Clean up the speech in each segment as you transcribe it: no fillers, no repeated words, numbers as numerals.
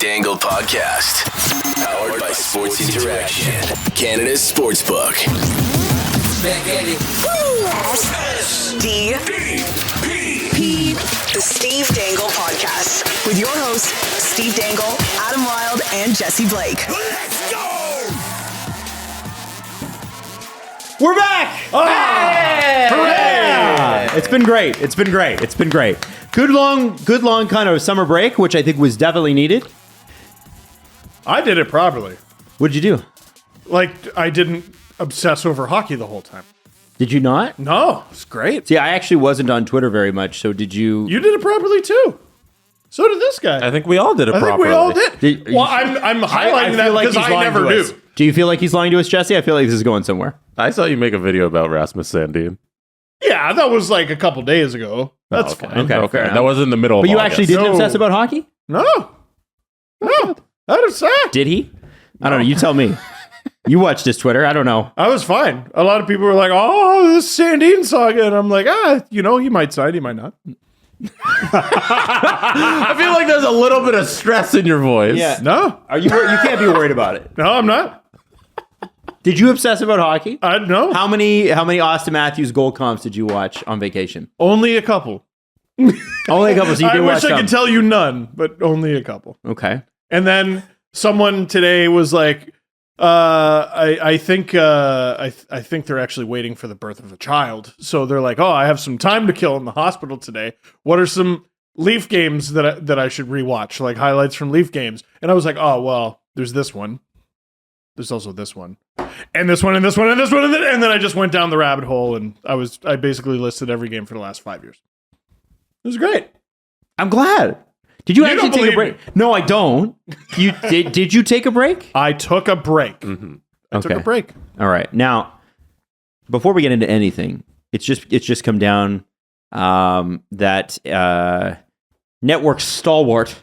Dangle Podcast. Powered by Sports Interaction. Canada's Sportsbook. S-D-P. The Steve Dangle Podcast. With your hosts, Steve Dangle, Adam Wilde, and Jesse Blake. Let's go! We're back! Hey! Hooray! Yeah. It's been great. Good long kind of summer break, which I think was definitely needed. I did it properly. What did you do? Like, I didn't obsess over hockey the whole time. Did you not? No, it's great. See, I actually wasn't on Twitter very much, so did you? You did it properly too. So did this guy. I think we all did it properly. I think we all did. Well, I'm highlighting that because I never do. Do you feel like he's lying to us, Jesse? I feel like this is going somewhere. I saw you make a video about Rasmus Sandin. Yeah, that was like a couple days ago. That's fine. Okay. That was in the middle of But you August. actually didn't obsess about hockey? No. I was sad. Did he? I don't know. You tell me. You watched his Twitter. I don't know. I was fine. A lot of people were like, oh, this Sandin saga. And I'm like, he might sign, he might not. I feel like there's a little bit of stress in your voice. Yeah. No. Are you can't be worried about it. No, I'm not. Did you obsess about hockey? No. How many Austin Matthews goal comps did you watch on vacation? Only a couple. Only a couple. So you I did wish watch I some. could tell you none, but only a couple. Okay. And then someone today was like, I think they're actually waiting for the birth of a child. So they're like, I have some time to kill in the hospital today. What are some Leaf games that I should rewatch, like highlights from Leaf games? And I was like, there's this one. There's also this one, and this one, and this one, and this one, and then I just went down the rabbit hole, and I basically listed every game for the last 5 years. It was great. I'm glad. Did you actually don't take a believe break? No, I don't. You did you take a break? I took a break. Mm-hmm. I took a break. All right. Now, before we get into anything, it's just come down that network stalwart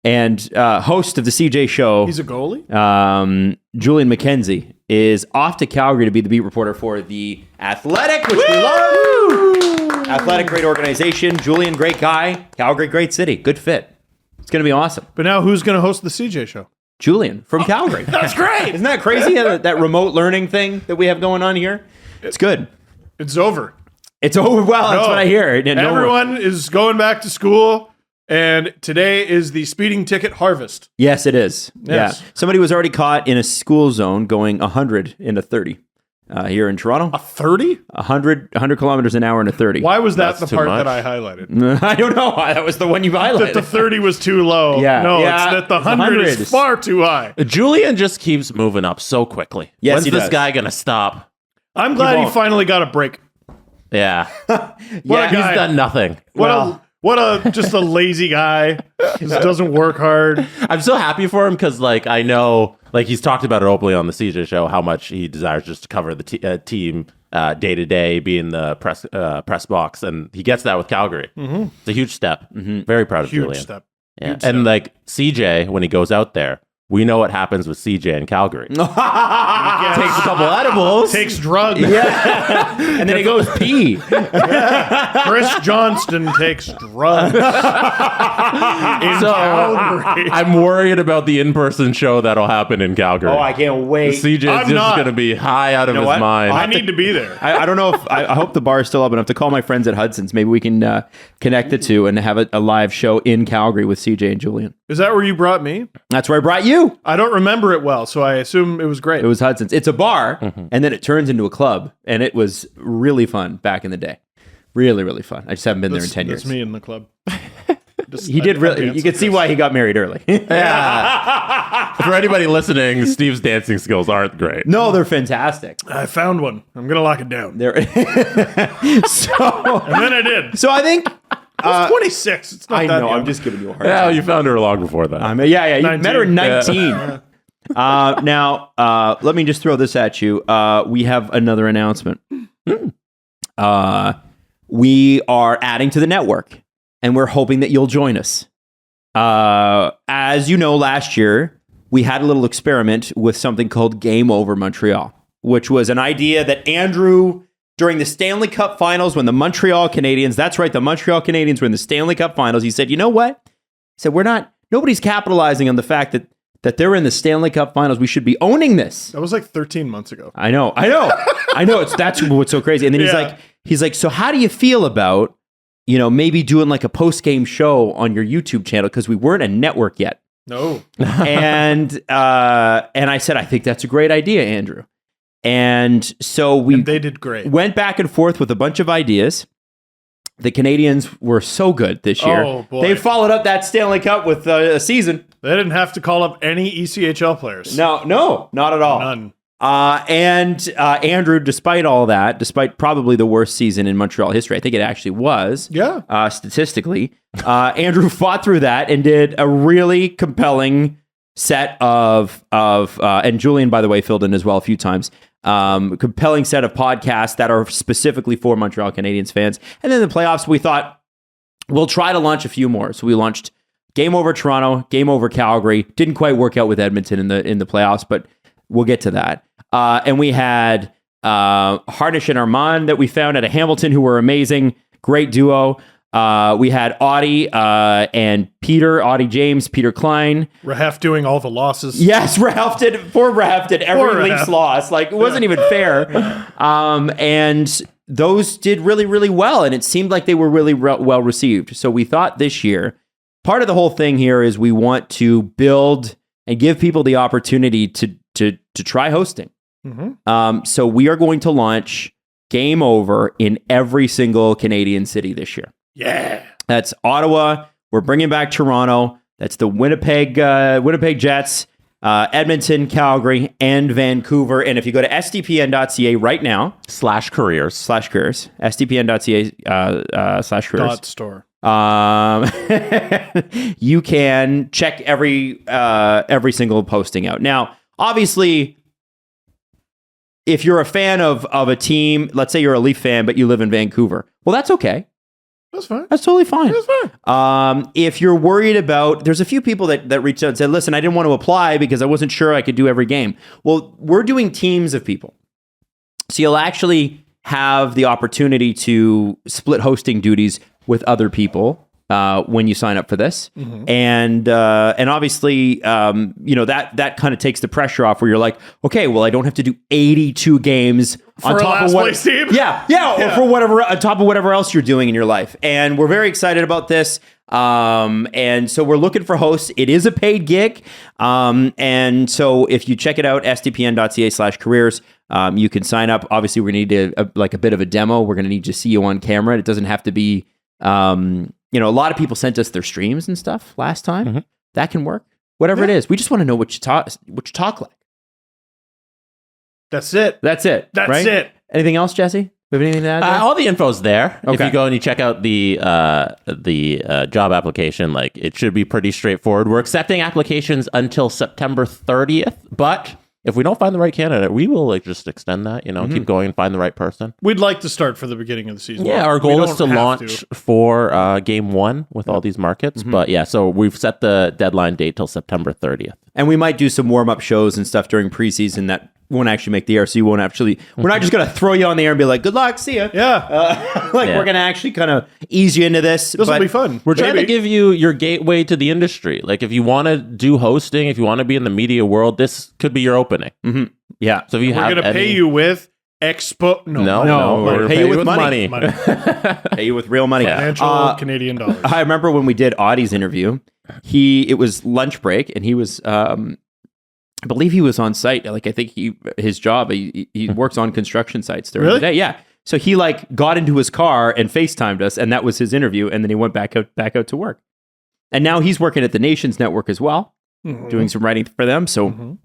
and host of the CJ show. He's a goalie? Julian McKenzie is off to Calgary to be the beat reporter for The Athletic, which we love. Athletic, great organization. Julian, great guy. Calgary, great city. Good fit. It's going to be awesome. But now who's going to host the CJ show? Julian from Calgary. That's great. Isn't that crazy, that remote learning thing that we have going on here? It's good. It's over. It's over. Well, that's what I hear. Everyone is going back to school. And today is the speeding ticket harvest. Yes, it is. Yes. Yeah. Somebody was already caught in a school zone going 100 in a 30 here in Toronto. A 30? 100 kilometers an hour in a 30. Why was that That's the part too much. that I highlighted? I don't know. That was the one you highlighted. That the 30 was too low. Yeah. No, Yeah. it's that the 100 is far too high. Julian just keeps moving up so quickly. Yes, When's he this does. guy going to stop? I'm glad he won't. finally got a break. Yeah. What He's a guy. done nothing. What a just a lazy guy. Just doesn't work hard. I'm so happy for him because, I know, he's talked about it openly on the CJ show, how much he desires just to cover the team day to day, be in the press box, and he gets that with Calgary. Mm-hmm. It's a huge step. Mm-hmm. Very proud of Huge Julian. step. Yeah. Huge And step. CJ, when he goes out there, we know what happens with CJ in Calgary. Takes a couple edibles. Takes drugs. Yeah. And then he goes pee. Chris Johnston takes drugs. In So Calgary. I'm worried about the in-person show that'll happen in Calgary. Oh, I can't wait. CJ's I'm just not. going to be high out of his what? mind. I need to be there. I don't know if I hope the bar is still up enough to call my friends at Hudson's. Maybe we can connect the two and have a live show in Calgary with CJ and Julian. Is that where you brought me? That's where I brought you. I don't remember it well, so I assume it was great. It was Hudson's. It's a bar, and then it turns into a club, and it was really fun back in the day. Really, really fun. I just haven't been there in 10 years. That's me in the club. He did really. You could see why he got married early. Yeah. For anybody listening, Steve's dancing skills aren't great. No, they're fantastic. I found one. I'm going to lock it down. They're And then I did. so I think I was 26. It's not I that know. young. I'm just giving you a hard Yeah, time. you found her long before that. Yeah. You 19. met her at 19. Yeah. Now, let me just throw this at you. We have another announcement. We are adding to the network, and we're hoping that you'll join us. As you know, last year, we had a little experiment with something called Game Over Montreal, which was an idea that Andrew, during the Stanley Cup Finals, when the Montreal Canadiens, that's right, the Montreal Canadiens were in the Stanley Cup Finals, he said, you know what? He said, we're not Nobody's capitalizing on the fact that they're in the Stanley Cup Finals. We should be owning this. That was like 13 months ago. I know. That's what's so crazy. And then he's like, so how do you feel about, maybe doing like a post-game show on your YouTube channel? Because we weren't a network yet. No. and I said, I think that's a great idea, Andrew. And so they did great. Went back and forth with a bunch of ideas. The Canadians were so good this year. Oh, boy. They followed up that Stanley Cup with a season. They didn't have to call up any ECHL players. No, not at all. None. And Andrew, despite all that, despite probably the worst season in Montreal history, I think it actually was. Yeah. Statistically, Andrew fought through that and did a really compelling set of and Julian, by the way, filled in as well a few times. Compelling set of podcasts that are specifically for Montreal Canadiens fans. And then the playoffs, we thought we'll try to launch a few more. So we launched Game Over Toronto, Game Over Calgary. Didn't quite work out with Edmonton in the playoffs, but we'll get to that. And we had Harnish and Armand that we found at a Hamilton, who were amazing, great duo. We had Audie and Peter, Audie James, Peter Klein. Rahaf doing all the losses. Yes, poor Rahaf did every Leafs loss. Like, it wasn't even fair. And those did really, really well. And it seemed like they were really well received. So we thought this year, part of the whole thing here is we want to build and give people the opportunity to try hosting. Mm-hmm. So we are going to launch Game Over in every single Canadian city this year. Yeah. That's Ottawa. We're bringing back Toronto. That's the Winnipeg Jets, Edmonton, Calgary, and Vancouver. And if you go to sdpn.ca right now, /careers, sdpn.ca /careers. .store. You can check every single posting out. Now, obviously, if you're a fan of a team, let's say you're a Leaf fan, but you live in Vancouver, well, that's okay. That's fine. That's totally fine. That's fine. If you're worried about, there's a few people that reached out and said, listen, I didn't want to apply because I wasn't sure I could do every game. Well, we're doing teams of people. So you'll actually have the opportunity to split hosting duties with other people when you sign up for this. Mm-hmm. And obviously, that kind of takes the pressure off where you're like, okay, well, I don't have to do 82 games for on top of what place team. Yeah, or for whatever on top of whatever else you're doing in your life. And we're very excited about this. And so we're looking for hosts. It is a paid gig. And so if you check it out, sdpn.ca/careers, you can sign up. Obviously, we're going to need a bit of a demo. We're going to need to see you on camera. It doesn't have to be, a lot of people sent us their streams and stuff last time. Mm-hmm. That can work. Whatever it is. We just want to know what you talk like. That's it. That's it. Anything else, Jesse? We have anything to add there? All the info's there. Okay. If you go and you check out the job application, like, it should be pretty straightforward. We're accepting applications until September 30th, but if we don't find the right candidate, we will just extend that, keep going and find the right person. We'd like to start for the beginning of the season. Yeah, our goal is to launch for game 1 with all these markets. Mm-hmm. But yeah, so we've set the deadline date till September 30th. And we might do some warm-up shows and stuff during preseason that won't actually make the air. So you won't actually, we're not just going to throw you on the air and be like, good luck, see ya. Yeah. We're going to actually kind of ease you into this. This will be fun. We're trying to give you your gateway to the industry. Like, if you want to do hosting, if you want to be in the media world, this could be your opening. Mm-hmm. Yeah. So if you we're going to pay you with No, we're pay you with money. Pay you with real money. Financial Canadian dollars. I remember when we did Audie's interview, it was lunch break and he was, I believe he was on site. Like, I think his job, he works on construction sites during the day. Yeah. So he got into his car and FaceTimed us, and that was his interview. And then he went back out to work. And now he's working at the Nations Network as well, doing some writing for them. So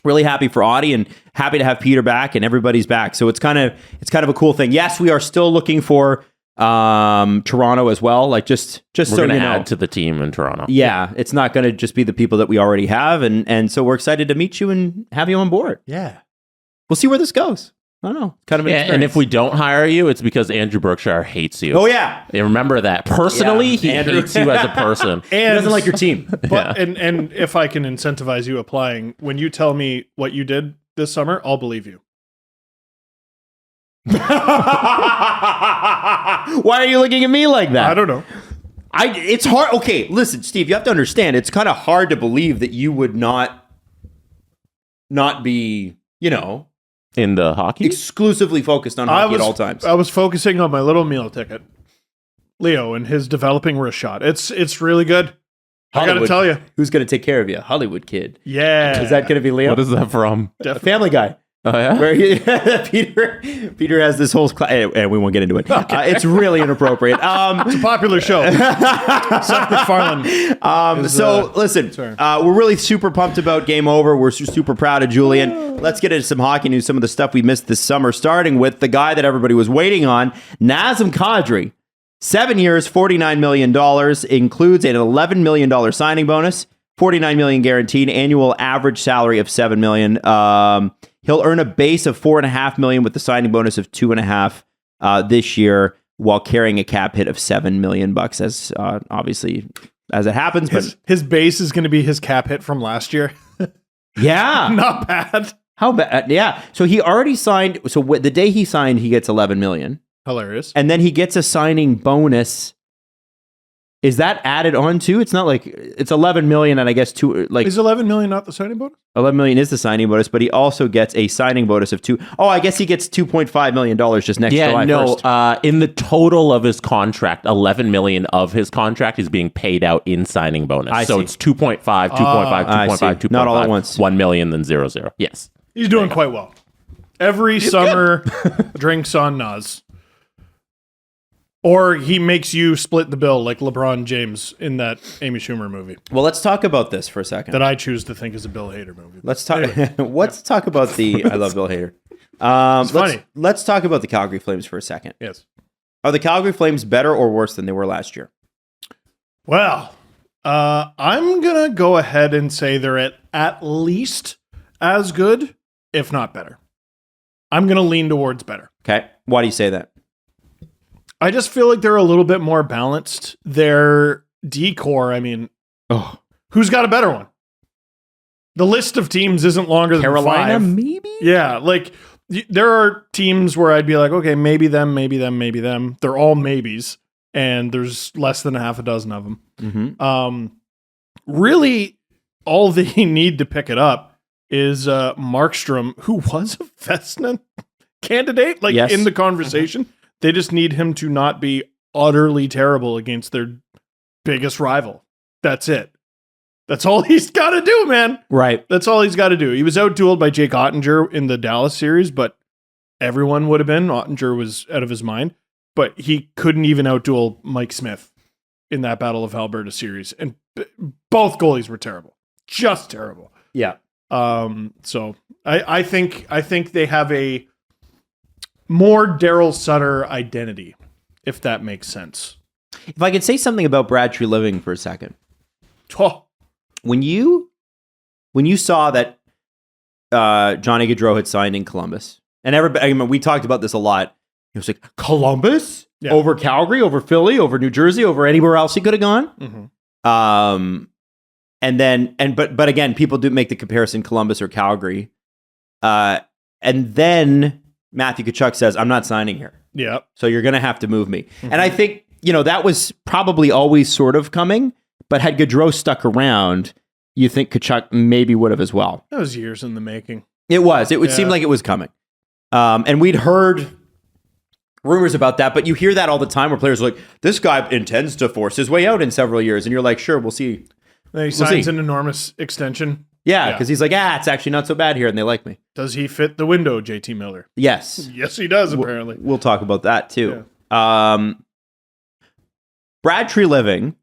really happy for Audie and happy to have Peter back and everybody's back. So it's kind of a cool thing. Yes, we are still looking for Toronto as well. Like, just we're so gonna you know, add to the team in Toronto. Yeah, it's not going to just be the people that we already have, and so we're excited to meet you and have you on board. Yeah, we'll see where this goes. I don't know. Kind of an and if we don't hire you, it's because Andrew Berkshire hates you. Oh yeah, remember that. Personally, he hates you as a person, and he doesn't like your team. But and if I can incentivize you applying, when you tell me what you did this summer, I'll believe you. Why are you looking at me like that? I don't know. It's hard. Okay, listen, Steve, you have to understand. It's kind of hard to believe that you would not be, into hockey. exclusively focused on hockey at all times. I was focusing on my little meal ticket, Leo, and his developing wrist shot. It's really good. I got to tell you. Who's going to take care of you? Hollywood Kid. Yeah. Is that going to be Leo? What is that from? Family Guy. Oh yeah. Where Peter has this whole and we won't get into it. It's really inappropriate. It's a popular show. Seth MacFarlane. Listen, we're really super pumped about Game Over. We're super proud of Julian. Let's get into some hockey news, some of the stuff we missed this summer, starting with the guy that everybody was waiting on, Nazem Kadri. 7 years, $49 million, includes an $11 million signing bonus, $49 million guaranteed, annual average salary of $7 million. He'll earn a base of $4.5 million with the signing bonus of $2.5 this year, while carrying a cap hit of $7 million as obviously as it happens. But His base is going to be his cap hit from last year. yeah, Not bad. how bad? Yeah. So he already signed. So the day he signed, he gets $11 million, Hilarious. and then he gets a signing bonus. Is that added on too? It's not like it's $11 million, and I guess Is $11 million not the signing bonus? $11 million is the signing bonus, but he also gets a signing bonus of I guess he gets $2.5 million just next July 1st. In the total of his contract, $11 million of his contract is being paid out in signing bonus. I So see. it's 2.5, 2.5, Not all at once. 1 million, then 0, 0. Yes. He's doing quite well. Every summer, drinks on Nas. Or he makes you split the bill like LeBron James in that Amy Schumer movie Well, let's talk about this for a second. that I choose to think is a Bill Hader movie. Let's talk. Let's talk about the. I love Bill Hader. funny. Let's talk about the Calgary Flames for a second. Yes. Are the Calgary Flames better or worse than they were last year? Well, I'm going to go ahead and say they're at least as good, if not better. I'm going to lean towards better. Okay. Why do you say that? I just feel like they're a little bit more balanced. Their decor, I mean, who's got a better one? The list of teams isn't longer than Carolina, 5. maybe? Yeah, like there are teams where I'd be like, okay, maybe them, maybe them, maybe them. They're all maybes, and there's less than a half a dozen of them. Mm-hmm. Really, all they need to pick it up is Markstrom, who was a Vezina candidate, Yes. in the conversation. They just need him to not be utterly terrible against their biggest rival. That's it. That's all he's got to do, man. Right. That's all he's got to do. He was outdueled by Jake Ottinger in the Dallas series, but everyone would have been. Ottinger was out of his mind, but he couldn't even outduel Mike Smith in that Battle of Alberta series. And both goalies were terrible. Just terrible. Yeah. So I think they have a more Daryl Sutter identity, if that makes sense. If I could say something about Brad Treliving for a second. Oh, When you saw that Johnny Gaudreau had signed in Columbus, and everybody, I mean, we talked about this a lot. It was like, Columbus? Yeah. Over Calgary, over Philly, over New Jersey, over anywhere else he could have gone? Mm-hmm. But again, people do make the comparison Columbus or Calgary. And then Matthew Tkachuk says, I'm not signing here. Yeah. So you're going to have to move me. And I think, that was probably always sort of coming, but had Gaudreau stuck around, you think Tkachuk maybe would have as well. That was years in the making. It was. It would seem like it was coming. And we'd heard rumors about that, but you hear that all the time where players are like, this guy intends to force his way out in several years. And you're like, sure, we'll see. Then he signs an enormous extension. Yeah, because he's like, it's actually not so bad here, and they like me. Does he fit the window, J.T. Miller? Yes. Yes, he does, apparently. We'll talk about that, too. Brad Treliving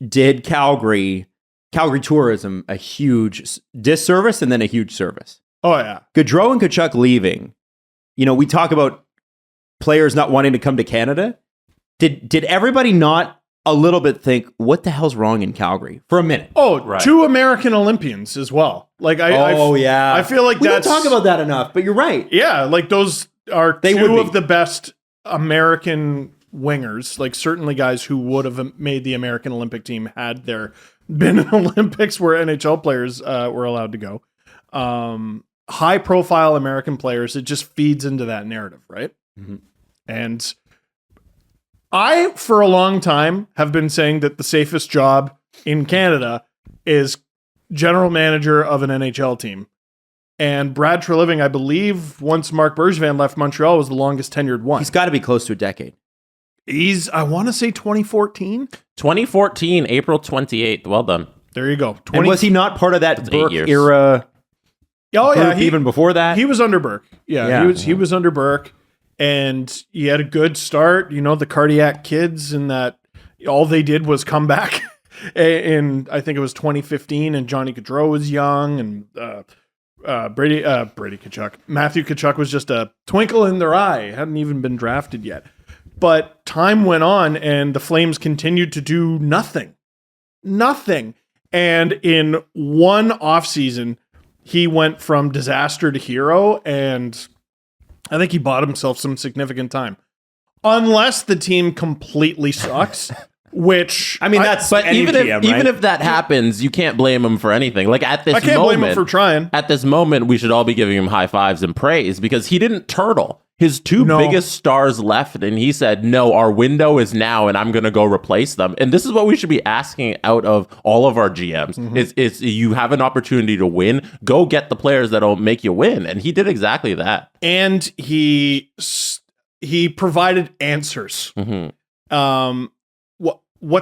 did Calgary tourism a huge disservice and then a huge service. Oh, yeah. Gaudreau and Tkachuk leaving, we talk about players not wanting to come to Canada. Did everybody not a little bit think, what the hell's wrong in Calgary for a minute? Oh, Right. 2 American Olympians as well. Like yeah. I feel like we that's don't talk about that enough, but you're right. Yeah, like those are They would two be. of the best American wingers. Like certainly guys who would have made the American Olympic team had there been an Olympics where NHL players were allowed to go. High profile American players. It just feeds into that narrative, right? Mm-hmm. And I, for a long time, have been saying that the safest job in Canada is general manager of an NHL team. And Brad Treliving, I believe, once Marc Bergevin left Montreal, was the longest tenured one. He's got to be close to a decade. I want to say 2014. 2014, April 28th. Well done. There you go. And was he not part of that That's 8 Burke years. era? Oh yeah, Even before that, he was under Burke. Yeah, he was under Burke, and he had a good start. You know, the cardiac kids, and that all they did was come back. And I think it was 2015, and Johnny Gaudreau was young, and Brady Tkachuk, Matthew Tkachuk was just a twinkle in their eye. Hadn't even been drafted yet. But time went on, and the Flames continued to do nothing. And in one offseason, he went from disaster to hero, and I think he bought himself some significant time. Unless the team completely sucks, which I mean, that's But any even GM, right? even if that happens, you can't blame him for anything. Like at this I can't moment, blame him for trying. At this moment, we should all be giving him high fives and praise because he didn't turtle. His two No. biggest stars left, and he said, "No, our window is now, and I'm going to go replace them." And this is what we should be asking out of all of our GMs: is you have an opportunity to win, go get the players that'll make you win, and he did exactly that. And he provided answers. What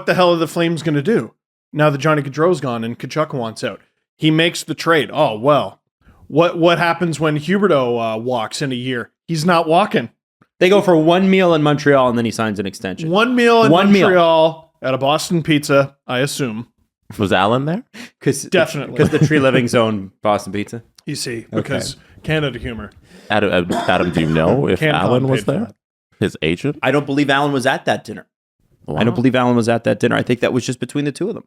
the hell are the Flames going to do now that Johnny Gaudreau's gone and Tkachuk wants out? He makes the trade. Oh well, what happens when Huberdeau walks in a year? He's not walking. They go for one meal in Montreal, and then he signs an extension. One meal in One meal. Montreal at a Boston Pizza, I assume. Was Allen there? Definitely. Because the Tree Living Zone Boston Pizza. You see, because Canada humor. Adam, do you know if Can't Allen paid was for there? that. His agent? I don't believe Allen was at that dinner. I don't believe Allen was at that dinner. I think that was just between the two of them.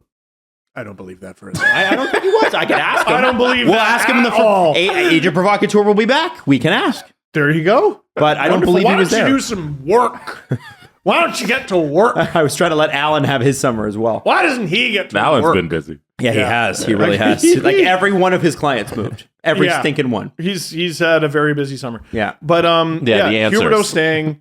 I don't believe that for a second. I don't think he was. I can ask him. I don't believe We'll that ask him in the at all. Agent Provocateur will be back. We can ask. There you go. But I don't Wonderful. believe Why he was don't there. you do some work? Why don't you get to work? I was trying to let Allen have his summer as well. Why doesn't he get to Allen's work? been busy. Yeah, he Yeah. has. He really has. Like every one of his clients moved. Every Yeah. stinking one. He's had a very busy summer. Yeah. But the answers. Huberdeau staying.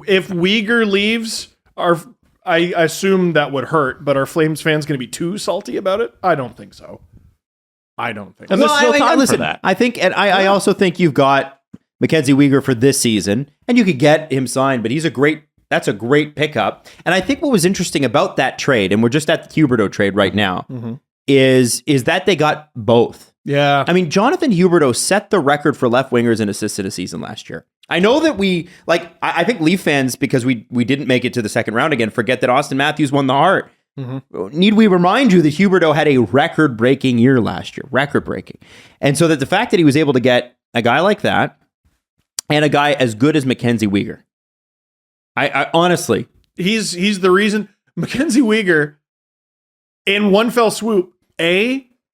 If Uyghur leaves, I assume that would hurt, but are Flames fans going to be too salty about it? I don't think so. And there's still time for that. I think, and I also think you've got Mackenzie Weegar for this season, and you could get him signed, but that's a great pickup. And I think what was interesting about that trade, and we're just at the Huberdeau trade right now, is that they got both. Yeah. I mean, Jonathan Huberdeau set the record for left wingers in assists in a season last year. I know that I think Leaf fans, because we didn't make it to the second round again, forget that Austin Matthews won the Hart. Need we remind you that Huberdeau had a record-breaking year last year, record-breaking. And so that the fact that he was able to get a guy like that and a guy as good as Mackenzie Weegar, I honestly, he's the reason. Mackenzie Weegar, in one fell swoop,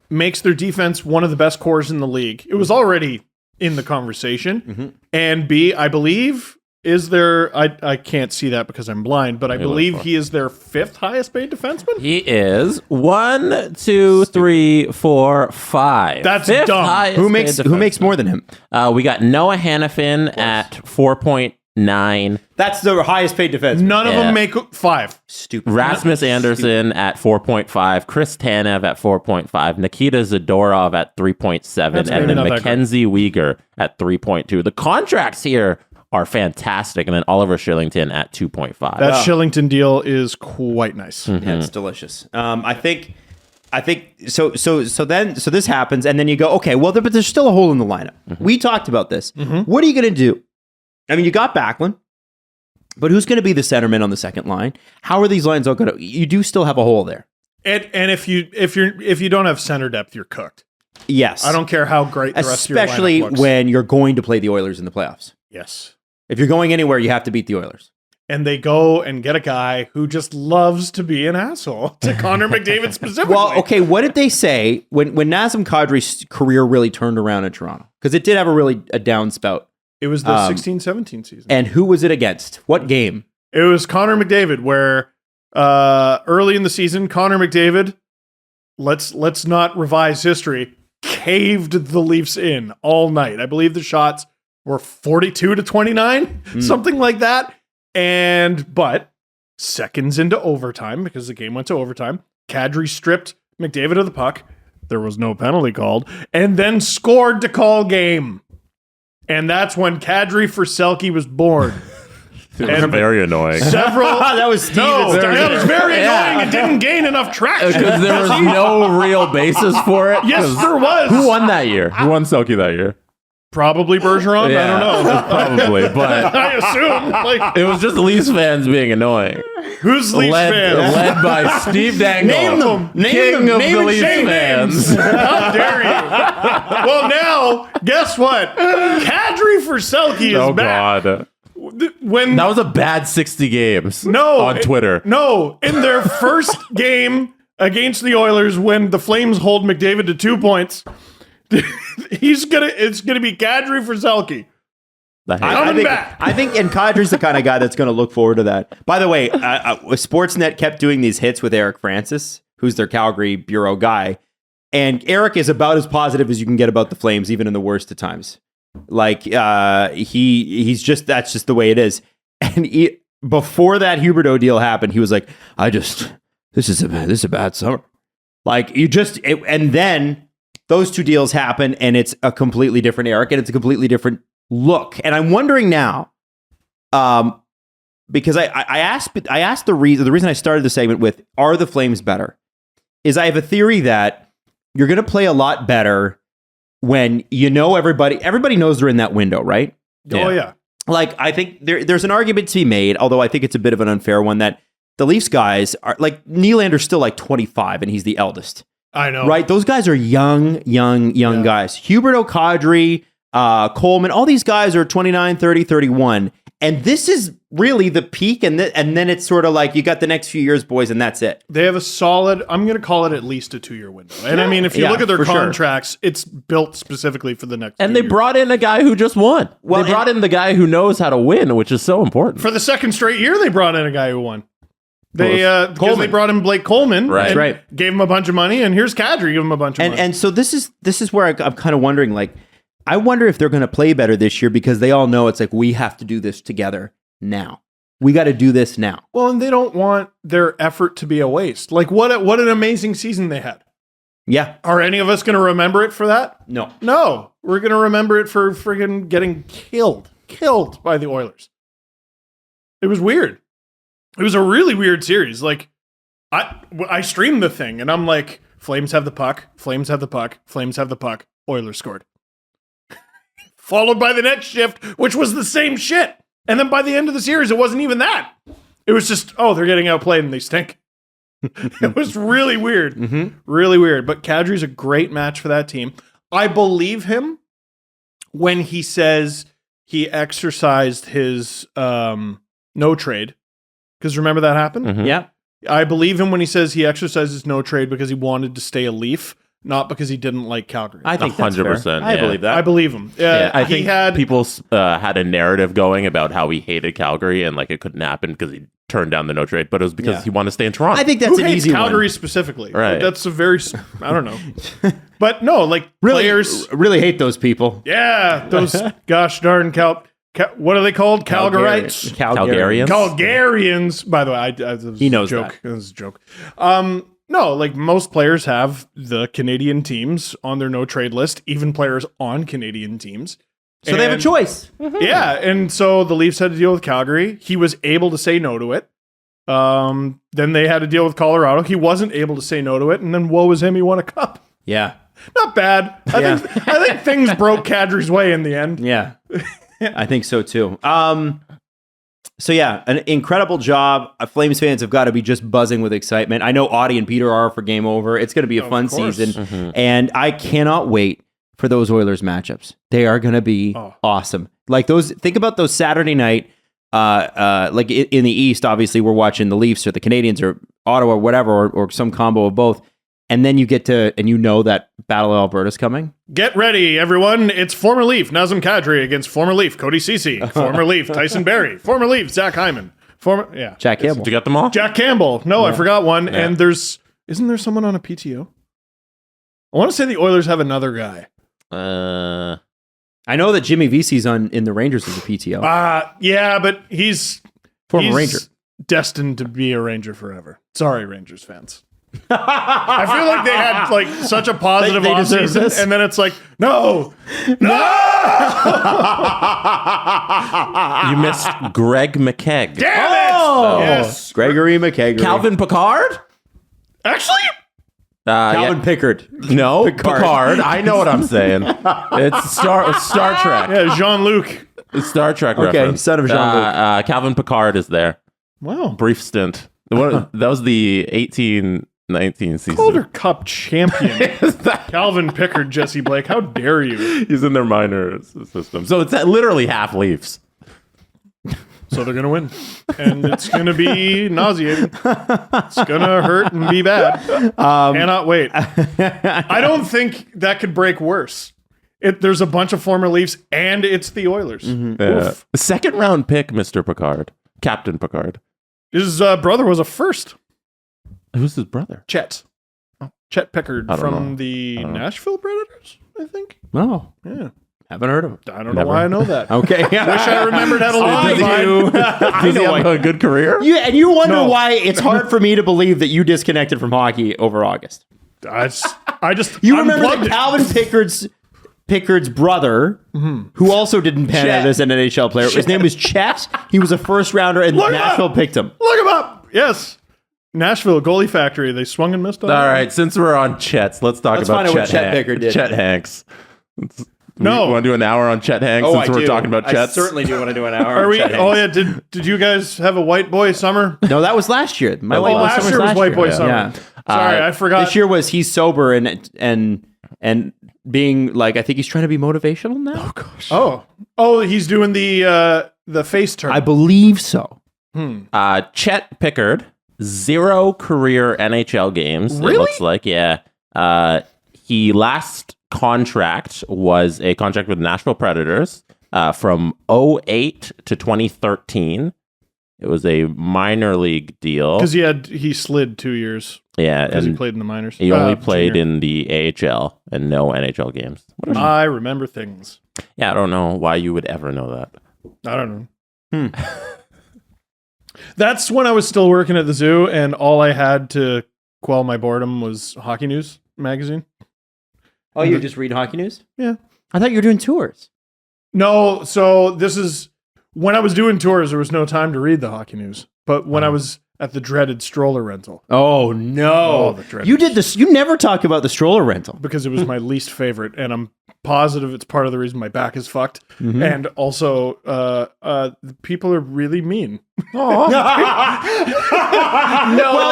makes their defense one of the best cores in the league. It was already in the conversation. And B, I believe, is there, I can't see that because I'm blind, but I believe he is their fifth highest paid defenseman. He is 1, 2, 3, 4, 5. That's Fifth dumb. highest who paid makes more than him? We got Noah Hannafin at 4.9. That's the highest paid defenseman. None of Yeah. them make 5. Stupid. Rasmus Anderson at 4.5, Chris Tanev at 4.5, Nikita Zadorov at 3.7, That's and maybe then not that Mackenzie Weegar at 3.2. The contracts here are fantastic, and then Oliver Shillington at 2.5. That Shillington deal is quite nice. Yeah, it's delicious. I think so this happens, and then you go, okay, well, but there's still a hole in the lineup. We talked about this. What are you going to do? I mean, you got Backlund, but who's going to be the centerman on the second line? How are these lines all going to? You do still have a hole there. And if you don't have center depth, you're cooked. Yes, I don't care how great the rest of your especially lineup looks. when you're going to play the Oilers in the playoffs. Yes. If you're going anywhere, you have to beat the Oilers. And they go and get a guy who just loves to be an asshole to Connor McDavid specifically. Well, okay, what did they say when Nazem Kadri's career really turned around in Toronto? Because it did have a down spout. It was the 16-17 season. And who was it against? What game? It was Connor McDavid, where early in the season, Connor McDavid, let's not revise history, caved the Leafs in all night. I believe the shots were 42-29, something like that. But seconds into overtime, because the game went to overtime, Kadri stripped McDavid of the puck. There was no penalty called, and then scored to call game. And that's when Kadri for Selke was born. It was very annoying. That was Steve. That was very annoying. It didn't gain enough traction. Because there was no real basis for it. Yes, there was. Who won that year? Who won Selke that year? Probably Bergeron. I don't know. Probably, but I assume. Like, it was just Leafs fans being annoying. who's Leafs fans? Led by Steve Dangle. Name them. King of the Leafs fans. How dare you? Well, now, guess what? Kadri for Selke is Oh, back. God. When That was a bad 60 games on Twitter. No, in their first game against the Oilers, when the Flames hold McDavid to 2 points, it's gonna be Kadri for Selke. I think, and Kadri's the kind of guy that's going to look forward to that. By the way, Sportsnet kept doing these hits with Eric Francis, who's their Calgary bureau guy, and Eric is about as positive as you can get about the Flames, even in the worst of times. Like he's just, that's just the way it is. And before that Huberdeau deal happened, he was like, this is a bad summer. Like and then those two deals happen, and it's a completely different Eric, and it's a completely different look. And I'm wondering now, because I asked the reason I started the segment with, are the Flames better? Is I have a theory that you're going to play a lot better when you know everybody knows they're in that window, right? Oh yeah. Like, I think there's an argument to be made, although I think it's a bit of an unfair one, that the Leafs guys are like, Nylander's still like 25 and he's the eldest. I know. Right? Those guys are young guys. Huberdeau, Kadri, Coleman, all these guys are 29, 30, 31. And this is really the peak. And then it's sort of like, you got the next few years, boys, and that's it. They have a solid, I'm going to call it at least a 2-year window. And I mean, if you look at their contracts, it's built specifically for the next And 2 they years. brought in a guy who just won. Well, They brought in the guy who knows how to win, which is so important. For the second straight year, they brought in a guy who won. They Coleman. they brought in Blake Coleman, Right. and Right. gave him a bunch of money, and here's Kadri, give him a bunch of money. And so this is where I'm kind of wondering, like, I wonder if they're going to play better this year, because they all know it's like, we have to do this together now. We got to do this now. Well, and they don't want their effort to be a waste. Like, what an amazing season they had. Yeah. Are any of us going to remember it for that? No. No. We're going to remember it for friggin' getting killed by the Oilers. It was weird. It was a really weird series. Like, I streamed the thing, and I'm like, Flames have the puck, Flames have the puck, Flames have the puck, Oilers scored. Followed by the next shift, which was the same shit. And then by the end of the series, it wasn't even that. It was just, they're getting outplayed and they stink. It was really weird. Mm-hmm. Really weird. But Kadri's a great match for that team. I believe him when he says he exercised his no trade. Because remember that happened? Mhm. Yeah. I believe him when he says he exercised his no trade because he wanted to stay a Leaf, not because he didn't like Calgary. I think that's 100%, fair. I yeah. believe that. I believe him. I he think had people had a narrative going about how he hated Calgary and like it couldn't happen because he turned down the no trade, but it was because Yeah. he wanted to stay in Toronto. I think that's who an hates easy Calgary one. specifically. Right. That's a very I don't know. But no, like players. Really hate those people. Yeah, those gosh darn what are they called? Calgarites. Calgarians. Calgarians. By the way, He knows joke. that. That was a joke. No, like most players have the Canadian teams on their no trade list, even players on Canadian teams. So they have a And- choice. Yeah, and so the Leafs had to deal with Calgary. He was able to say no to it. Then they had to deal with Colorado. He wasn't able to say no to it, and then woe is him, he won a cup. Yeah. Not bad. I think things broke Kadri's way in the end. Yeah. I think so too. So yeah, an incredible job. Flames fans have got to be just buzzing with excitement. I know Audie and Peter are for Game Over. It's going to be a fun course. season. And I cannot wait for those Oilers matchups. They are going to be awesome. Like think about those Saturday night, like in the East, obviously we're watching the Leafs or the Canadians or Ottawa or whatever, or some combo of both. And then you get to, and you know that Battle of Alberta's coming. Get ready, everyone. It's former Leaf Nazem Kadri against former Leaf Cody Ceci, former Leaf Tyson Berry, former Leaf Zach Hyman, Jack Campbell. Did you get them all? Jack Campbell. No, I forgot one. Yeah. And isn't there someone on a PTO? I want to say the Oilers have another guy. I know that Jimmy Vesey's in the Rangers as a PTO. Yeah, but he's Former He's Ranger. destined to be a Ranger forever. Sorry, Rangers fans. I feel like they had like such a positive They deserve offseason, this. and then it's like, no. You missed Greg McKegg. Damn it! Oh, Yes. Gregory McKegg. Calvin Picard? Actually, Calvin Yeah. Pickard. No, Picard. Picard. I know what I'm saying. It's Star Trek. yeah, Jean-Luc. It's Star Trek Okay, reference. son of Jean-Luc. Calvin Picard is there. Wow. Brief stint. That was the 18-19 season. Calder Cup champion. Calvin Pickard, Jesse Blake. How dare you? He's in their minor system. So it's literally half Leafs. So they're going to win. And it's going to be nauseating. It's going to hurt and be bad. Cannot wait. I don't think that could break worse. There's a bunch of former Leafs, and it's the Oilers. Oof. Second round pick, Mr. Picard. Captain Picard. His brother was a first. Who's his brother? Chet. Chet Pickard I don't from know. the Nashville Predators, I think. Oh, Yeah. haven't heard of him. I don't know Never. why I know that. Okay. Wish I remembered how to I lead the do. line. Does he have a good career? And you wonder No. why it's hard for me to believe that you disconnected from hockey over August. I just You remember unplugged that it. Calvin Pickard's brother, who also didn't pan out Chet. as an NHL player. His name was Chet. He was a first rounder, and Look him Nashville up. picked him. Look him up. Yes. Nashville goalie factory. They swung and missed on All that. right, since we're on Chets, let's talk Let's about find out what Chet Pickard did. Chet Hanks. No. You want to do an hour on Chet Hanks since we're talking about Chets? do want to do an hour. Are we? Oh yeah. Did you guys have a white boy summer? No, that was last year. My white boy last summer's year was white boy summer. Yeah. Sorry, I forgot. This year was he's sober and being like, I think he's trying to be motivational now. Oh gosh. Oh, he's doing the face turn. I believe so. Chet Pickard, 0 career NHL games. Really? It looks like, yeah. He last contract was a contract with Nashville Predators from 2008 to 2013. It was a minor league deal. Because he slid 2 years Yeah, because he and played in the minors. he only played junior. in the AHL and no NHL games. I remember things. Yeah, I don't know why you would ever know that. I don't know. That's when I was still working at the zoo, and all I had to quell my boredom was Hockey News magazine. Oh, you just read hockey news? Yeah. I thought you were doing tours. No, so this is when I was doing tours. There was no time to read the Hockey News, but when I was at the dreaded stroller rental, Oh no! the dreaded- You did this. You never talk about the stroller rental. because it was my least favorite, and I'm positive it's part of the reason my back is fucked. And also, the people are really mean. Well,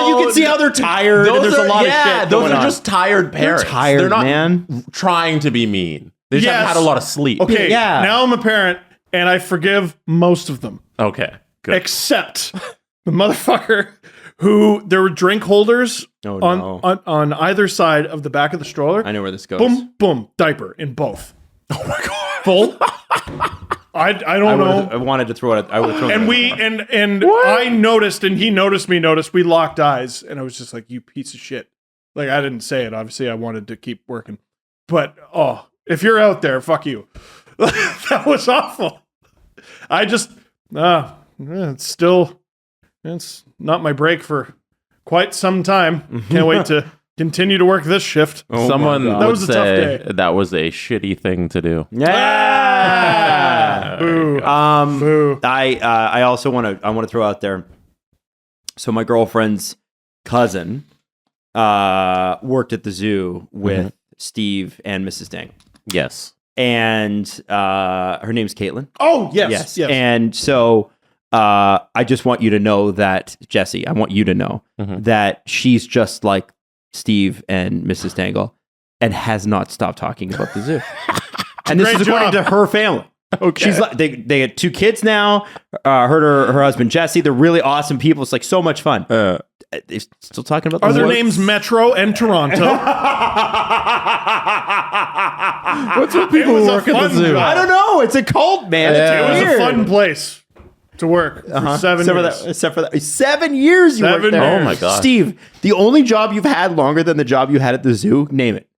you can see how they're tired. And there's a lot of shit. Those going are on. just tired parents. They're tired, They're not man. trying to be mean. They just Yes. haven't had a lot of sleep. Okay, Yeah. now I'm a parent, and I forgive most of them, Okay. Good. except the motherfucker who there were drink holders Oh, on, no. on either side of the back of the stroller. I know where this goes. Boom, boom, diaper in both. Oh my god, full. I don't know. I wanted to throw it. I would have thrown it. And we and I noticed, and he noticed me noticed. We locked eyes, and I was just like, "You piece of shit!" Like I didn't say it. Obviously, I wanted to keep working, but if you're out there, fuck you. That was awful. I just it's not my break for quite some time. Can't wait to continue to work this shift. Someone God. would That was a tough say day. that was a shitty thing to do. Yeah. Boo. Boo. I also want to throw out there. So my girlfriend's cousin worked at the zoo with Steve and Mrs. Dangle. Yes. And her name's Caitlin. Oh yes. And so I just want you to know that, Jesse, I want you to know that she's just like Steve and Mrs. Dangle and has not stopped talking about the zoo. And this Great is according job. to her family. Okay. She's like, they had 2 kids now. Her husband Jesse. They're really awesome people. It's like so much fun. They're still talking about. Are the their zoo? names Metro and Toronto? What's with people It was who a work at the fun zoo? job. I don't know. It's a cult, man. Yeah. It was It's a weird. fun place to work for 7 years. Except for that, 7 years you 7 worked there. years. Oh my God. Steve, the only job you've had longer than the job you had at the zoo, name it.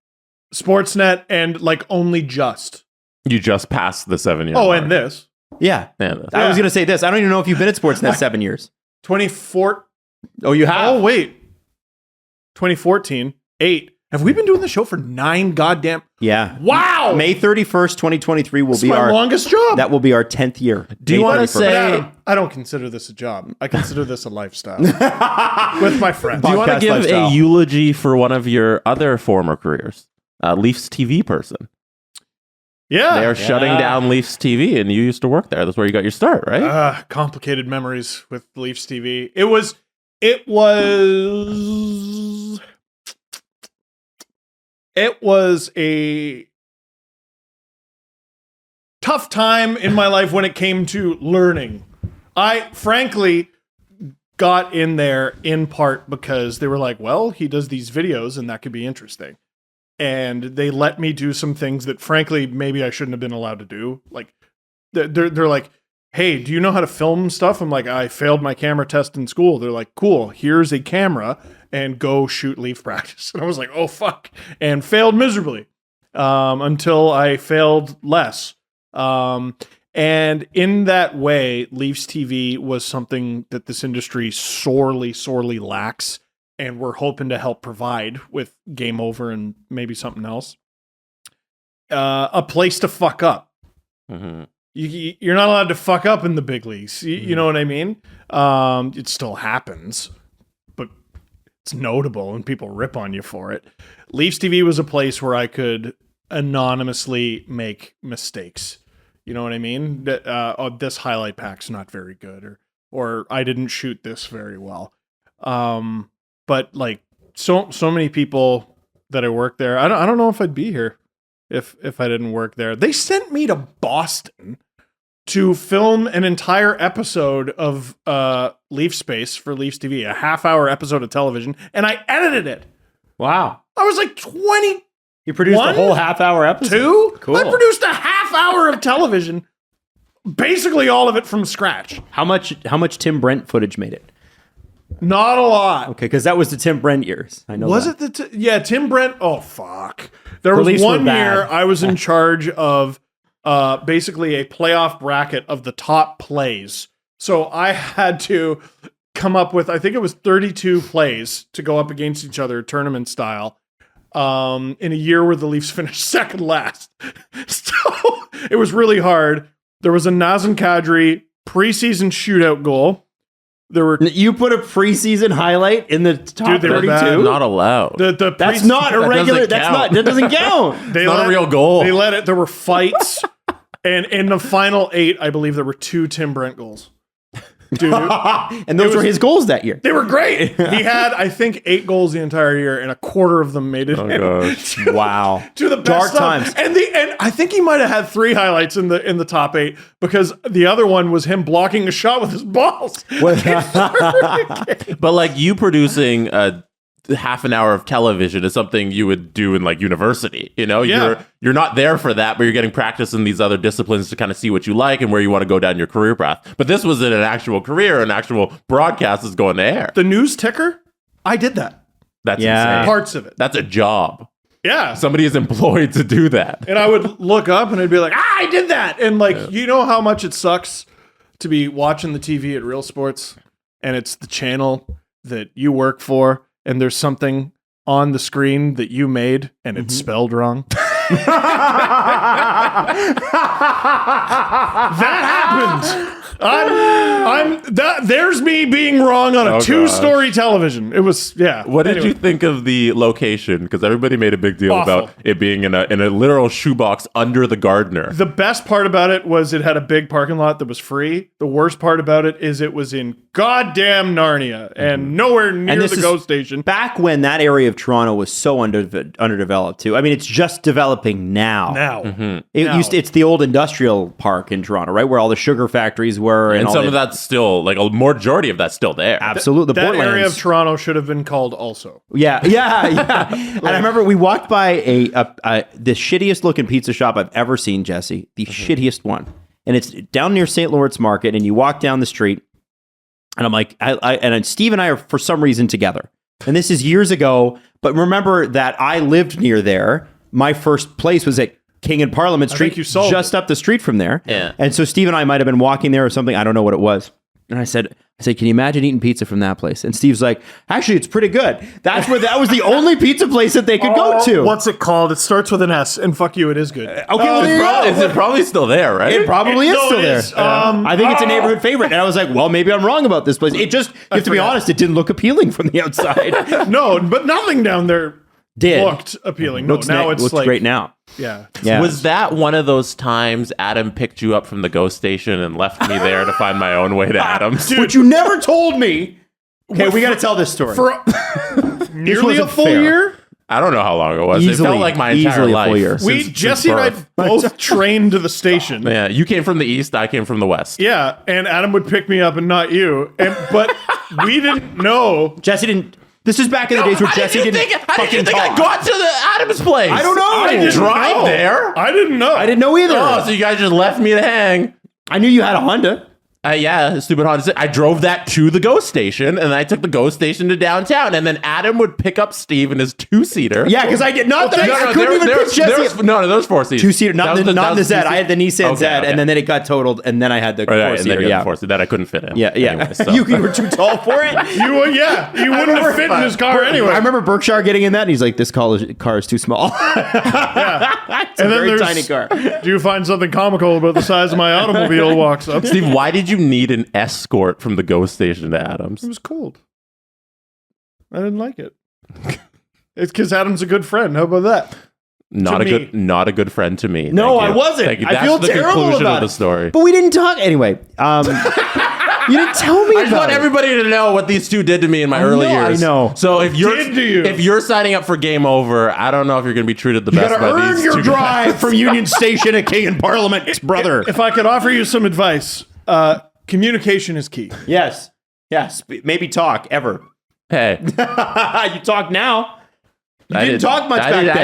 Sportsnet and like only just. You just passed the 7 year. Oh, mark. and this. Yeah. I was going to say this. I don't even know if you've been at Sportsnet 7 years. 24. Oh, you have? Oh, wait. 2014. 8. Have we been doing the show for 9 goddamn? Yeah. Wow. May 31st, 2023 will be my our longest job. That will be our 10th year. Do you want to say? Adam, I don't consider this a job. I consider this a lifestyle with my friends. Do you want to Podcast give lifestyle. a eulogy for one of your other former careers, Leafs TV person? Yeah. They are shutting down Leafs TV, and you used to work there. That's where you got your start, right? Complicated memories with Leafs TV. It was a tough time in my life when it came to learning. I frankly got in there in part because they were like, well, he does these videos and that could be interesting. And they let me do some things that frankly, maybe I shouldn't have been allowed to do. Like they're like, hey, do you know how to film stuff? I'm like, I failed my camera test in school. They're like, cool, here's a camera and go shoot Leaf practice. And I was like, oh, fuck. And failed miserably until I failed less. And in that way, Leafs TV was something that this industry sorely, sorely lacks. And we're hoping to help provide with Game Over and maybe something else. A place to fuck up. Mm-hmm. You're not allowed to fuck up in the big leagues. You know what I mean? It still happens, but it's notable and people rip on you for it. Leafs TV was a place where I could anonymously make mistakes. You know what I mean? This highlight pack's not very good, or I didn't shoot this very well. But like so many people that I worked there, I don't know if I'd be here if I didn't work there. They sent me to Boston to film an entire episode of Leaf Space for Leafs TV, a half-hour episode of television, and I edited it. Wow. I was like 20. You produced a whole half-hour episode? 2? Cool. I produced a half-hour of television, basically all of it from scratch. How much Tim Brent footage made it? Not a lot. Okay, because that was the Tim Brent years. I know. Was that. it yeah, Tim Brent? Oh, fuck. There was one year I was in charge of basically a playoff bracket of the top plays. So I had to come up with, I think it was 32 plays to go up against each other, tournament style, in a year where the Leafs finished second last. So it was really hard. There was a Nazem Kadri preseason shootout goal. You put a preseason highlight in the top 32? Not allowed. That's not a regular. That doesn't count. It's not a real goal. They let it. There were fights, and in the final 8, I believe there were 2 Tim Brent goals. Dude, and those were his goals that year. They were great. He had, I think, 8 goals the entire year, and a quarter of them made it. Oh gosh! Wow, to the best dark stuff. times. And I think he might have had 3 highlights in the top 8 because the other one was him blocking a shot with his balls. But like you producing half an hour of television is something you would do in like university. You know, you're not there for that, but you're getting practice in these other disciplines to kind of see what you like and where you want to go down your career path. But this was in an actual career, an actual broadcast is going to air. The news ticker, I did that. That's insane. Parts of it. That's a job. Yeah. Somebody is employed to do that. And I would look up and I'd be like, I did that. And like, you know how much it sucks to be watching the TV at Real Sports and it's the channel that you work for and there's something on the screen that you made and it's spelled wrong. That happened. There's me being wrong on a 2-story television. It was, yeah. What did you think of the location? Because everybody made a big deal about it being in a literal shoebox under the Gardner. The best part about it was it had a big parking lot that was free. The worst part about it is it was in goddamn Narnia and nowhere near the GO station. Back when that area of Toronto was so underdeveloped too. I mean, it's just developing now. It's the old industrial park in Toronto, right, where all the sugar factories were, and some of that's still like a majority of that's still there. Absolutely, that area of Toronto should have been called also. Yeah. And I remember we walked by the shittiest looking pizza shop I've ever seen, Jesse. The shittiest one, and it's down near St. Lawrence Market. And you walk down the street, and I'm like, and Steve and I are for some reason together. And this is years ago, but remember that I lived near there. My first place was at King and Parliament I think Street, you sold just it. up the street from there. Yeah. And so Steve and I might have been walking there or something. I don't know what it was. And I said, can you imagine eating pizza from that place? And Steve's like, actually, it's pretty good. That was the only pizza place that they could go to. What's it called? It starts with an S. And fuck you, it is good. Okay, well, there you go. Is it probably still there, right? It probably is No, still it there. is. I think it's a neighborhood favorite. And I was like, well, maybe I'm wrong about this place. It just, you have to be forgot. honest, it didn't look appealing from the outside. No, but nothing down there looked appealing. Looks It's great now. Yeah. Yeah. Was that one of those times Adam picked you up from the GO station and left me there to find my own way to Adams? But you never told me. Okay, we got to tell this story. For nearly a wasn't full fair. year? I don't know how long it was. It Easily- felt like my entire easily a full life. year. since Jesse and I birth. both trained to the station. Yeah, you came from the east, I came from the west. Yeah, and Adam would pick me up and not you. But we didn't know. Jesse didn't. This is back in the days where Jesse didn't How did you fucking think I talk. got to the Adams place? I don't know. I I didn't drive know. there. I didn't know. didn't know either. Oh, so you guys just left me to hang. I knew you had a Honda. Yeah, stupid Honda. I drove that to the GO station, and I took the GO station to downtown, and then Adam would pick up Steve in his two-seater. Yeah, because I did not. That I couldn't even pick Jesse. No, there was four-seater. Two-seater, not the Z. I had the Nissan Okay, Z, okay. and then it got totaled, and then I had the Right, and then four-seater. you got Yeah, the four-seater that I couldn't fit in. yeah. Anyway, so. You were too tall for it. You wouldn't have fit in his car anyway. I remember Berkshire getting in that, and he's like, "This car is too small." It's a And then very there's- tiny car. Do you find something comical about the size of my automobile? Walks up. Steve, why did you need an escort from the GO station to Adams? It was cold. I didn't like it. It's because Adam's a good friend. How about that? Not a good friend to me. No, Thank I you. wasn't. Thank you. I That's feel the terrible conclusion about of the it. story. But we didn't talk anyway. You didn't tell me I just about want it. everybody to know what these two did to me in my early know, years. I know. So if Did to you. you're signing up for Game Over, I don't know if you're going to be treated the You best gotta by earn these your two drive guys. from Union Station at King and Parliament, brother. If I could offer you some advice, communication is key. Yes. Maybe talk ever. Hey, You talk now. You didn't talk much I back then. I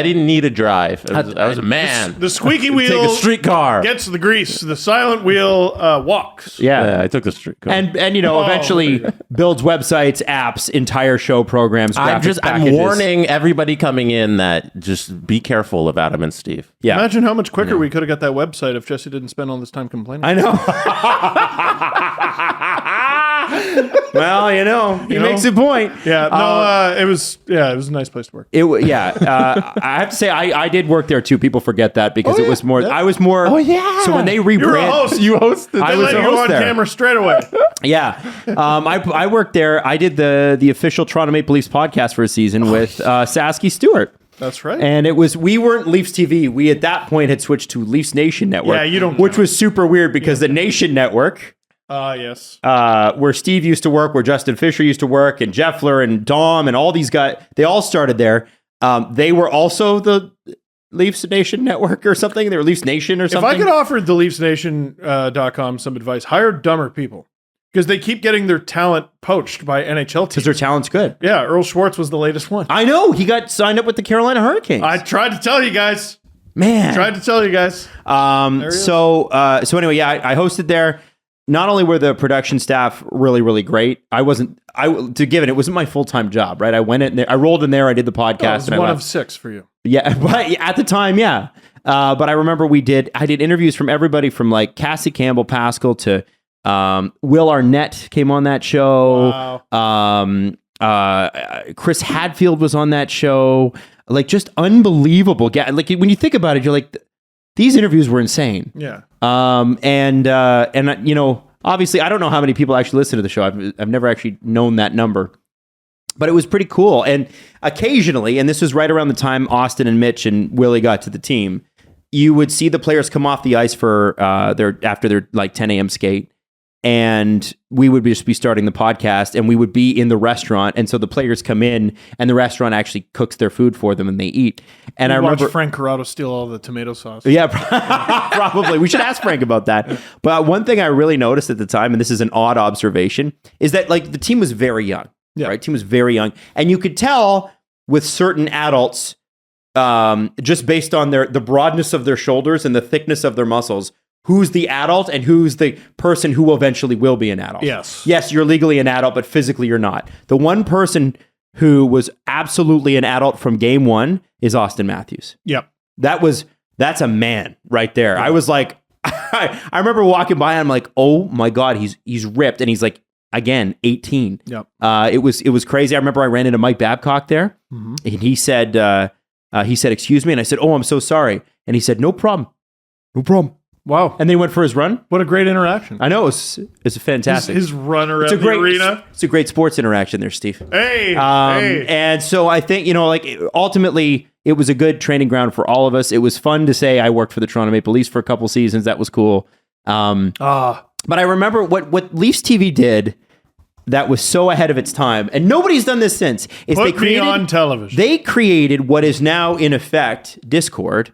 didn't need a drive. I was a man. The squeaky Take wheel a streetcar. gets the grease. The silent wheel walks. Yeah. I took the streetcar. And Oh, eventually builds websites, apps, entire show programs, graphics I'm packages. warning everybody coming in that just be careful of Adam and Steve. Yeah. Imagine how much quicker we could have got that website if Jesse didn't spend all this time complaining. I know. Well, he makes a point. Yeah, no, it was a nice place to work. I have to say, I did work there too. People forget that because it was more. Yeah. I was more. Oh yeah. So when they You were a rebrand, host. You hosted. I They was let a you go host on there. camera straight away. Yeah, I worked there. I did the official Toronto Maple Leafs podcast for a season with Sasky Stewart. That's right. And we weren't Leafs TV. We at that point had switched to Leafs Nation Network. Yeah, you don't which count. was super weird because the Nation Network, Yes. where Steve used to work, where Justin Fisher used to work, and Jeffler and Dom and all these guys, they all started there. They were also the Leafs Nation Network or something. They were Leafs Nation or If something. I could offer the LeafsNation.com some advice, hire dumber people because they keep getting their talent poached by NHL because teams. their talent's good. Yeah, Earl Schwartz was the latest one. I know he got signed up with the Carolina Hurricanes. I tried to tell you guys. Man, So So anyway, yeah, I hosted there. Not only were the production staff really, really great, it wasn't my full-time job, right? I went in there, I rolled in there, I did the podcast. that was and I one left. of 6 for you. Yeah, but at the time, yeah. But I remember I did interviews from everybody from like Cassie Campbell Pascal to Will Arnett came on that show. Wow. Chris Hadfield was on that show. Like just unbelievable. Like when you think about it, you're like, these interviews were insane. Yeah. And obviously I don't know how many people actually listen to the show. I've never actually known that number. But it was pretty cool. And occasionally, and this was right around the time Austin and Mitch and Willie got to the team, you would see the players come off the ice for after their like 10 a.m. skate. And we would just be starting the podcast and we would be in the restaurant. And so the players come in and the restaurant actually cooks their food for them and they eat. And I remember Frank Corrado steal all the tomato sauce. Yeah, probably. We should ask Frank about that. But one thing I really noticed at the time, and this is an odd observation, is that like the team was very young. Yeah. Right? Team was very young. And you could tell with certain adults, just based on the broadness of their shoulders and the thickness of their muscles, who's the adult and who's the person who eventually will be an adult. Yes. Yes, you're legally an adult, but physically you're not. The one person who was absolutely an adult from game one is Austin Matthews. Yep. That was That's a man right there. I was like, I remember walking by and I'm like, oh my God, he's ripped. And he's like, again, 18. Yep. It was crazy. I remember I ran into Mike Babcock there and he said, excuse me. And I said, oh, I'm so sorry. And he said, no problem. No problem. Wow. And then he went for his run. What a great interaction. I know. It's fantastic. His run around the arena. It's a great sports interaction there, Steve. Hey. And so I think, ultimately it was a good training ground for all of us. It was fun to say I worked for the Toronto Maple Leafs for a couple seasons. That was cool. But I remember what Leafs TV did that was so ahead of its time, and nobody's done this since. Put me on television. They created what is now in effect Discord,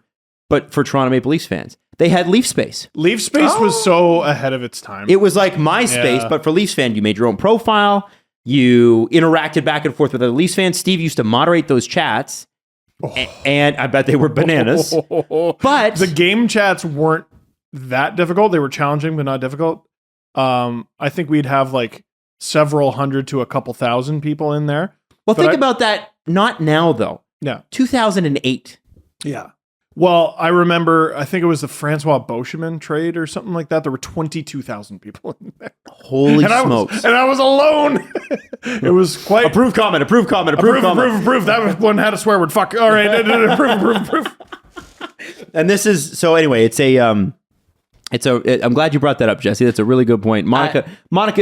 but for Toronto Maple Leafs fans. They had Leaf Space. Leaf Space was so ahead of its time. It was like MySpace, but for Leafs fans. You made your own profile. You interacted back and forth with other Leafs fans. Steve used to moderate those chats, and I bet they were bananas. But the game chats weren't that difficult. They were challenging, but not difficult. I think we'd have like several hundred to a couple thousand people in there. Well, think about that. Not now, though. Yeah. 2008. Yeah. Well, I remember, I think it was the Francois Beauchemin trade or something like that. There were 22,000 people in there. Holy smokes. And I was alone. It was quite... Approve comment. Approve. That one had a swear word. Fuck. All right. Approve. And this is... So anyway, I'm glad you brought that up, Jesse. That's a really good point. Monica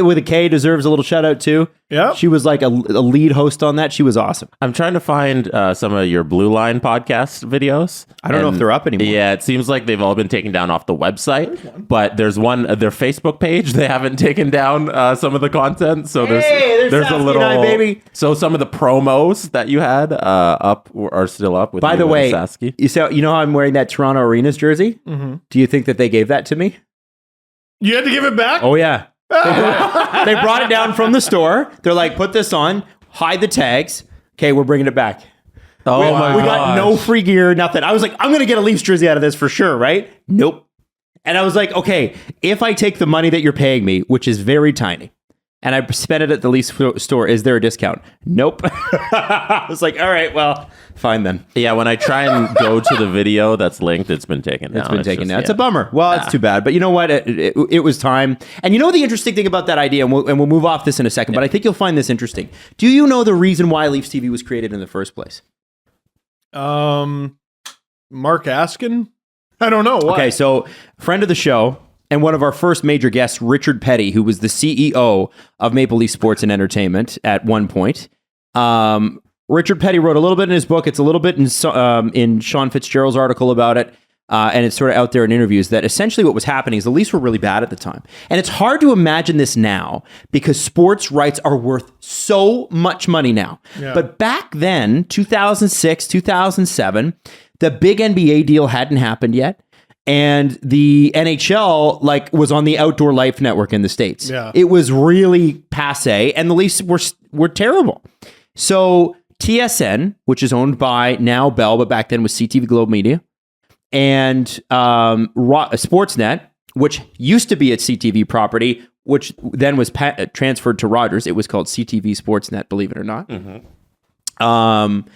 with a K deserves a little shout out too. Yeah. She was like a lead host on that. She was awesome. I'm trying to find some of your Blue Line podcast videos. I don't know if they're up anymore. Yeah, it seems like they've all been taken down off the website. But there's one, their Facebook page, they haven't taken down some of the content. So there's a little... baby. So some of the promos that you had up are still up. With By the way, Sasky. you know how I'm wearing that Toronto Arenas jersey? Mm-hmm. Do you think that they gave that to me? You had to give it back? Oh, yeah. They brought it down from the store. They're like, put this on, hide the tags. Okay, we're bringing it back. Oh, we got no free gear, nothing. I was like, I'm going to get a Leafs jersey out of this for sure, right? Nope. And I was like, okay, if I take the money that you're paying me, which is very tiny, and I spend it at the Leafs store, is there a discount? Nope. I was like, all right, well, fine then. Yeah, when I try and go to the video that's linked, it's been taken down. It's been taken down. It's a bummer. Well, it's too bad. But you know what? It was time. And you know the interesting thing about that idea, and we'll move off this in a second, but I think you'll find this interesting. Do you know the reason why Leafs TV was created in the first place? Mark Askin? I don't know. Why? Okay, so friend of the show, and one of our first major guests, Richard Petty, who was the CEO of Maple Leaf Sports and Entertainment at one point. Richard Petty wrote a little bit in his book. It's a little bit in Sean Fitzgerald's article about it. And it's sort of out there in interviews that essentially what was happening is the Leafs were really bad at the time. And it's hard to imagine this now because sports rights are worth so much money now. Yeah. But back then, 2006, 2007, the big NBA deal hadn't happened yet. And the NHL was on the Outdoor Life Network in the States. Yeah. It was really passé, and the Leafs were terrible. So TSN, which is owned by now Bell, but back then was CTV Global Media, and Sportsnet, which used to be a CTV property, which then was transferred to Rogers. It was called CTV Sportsnet, believe it or not. Mm-hmm.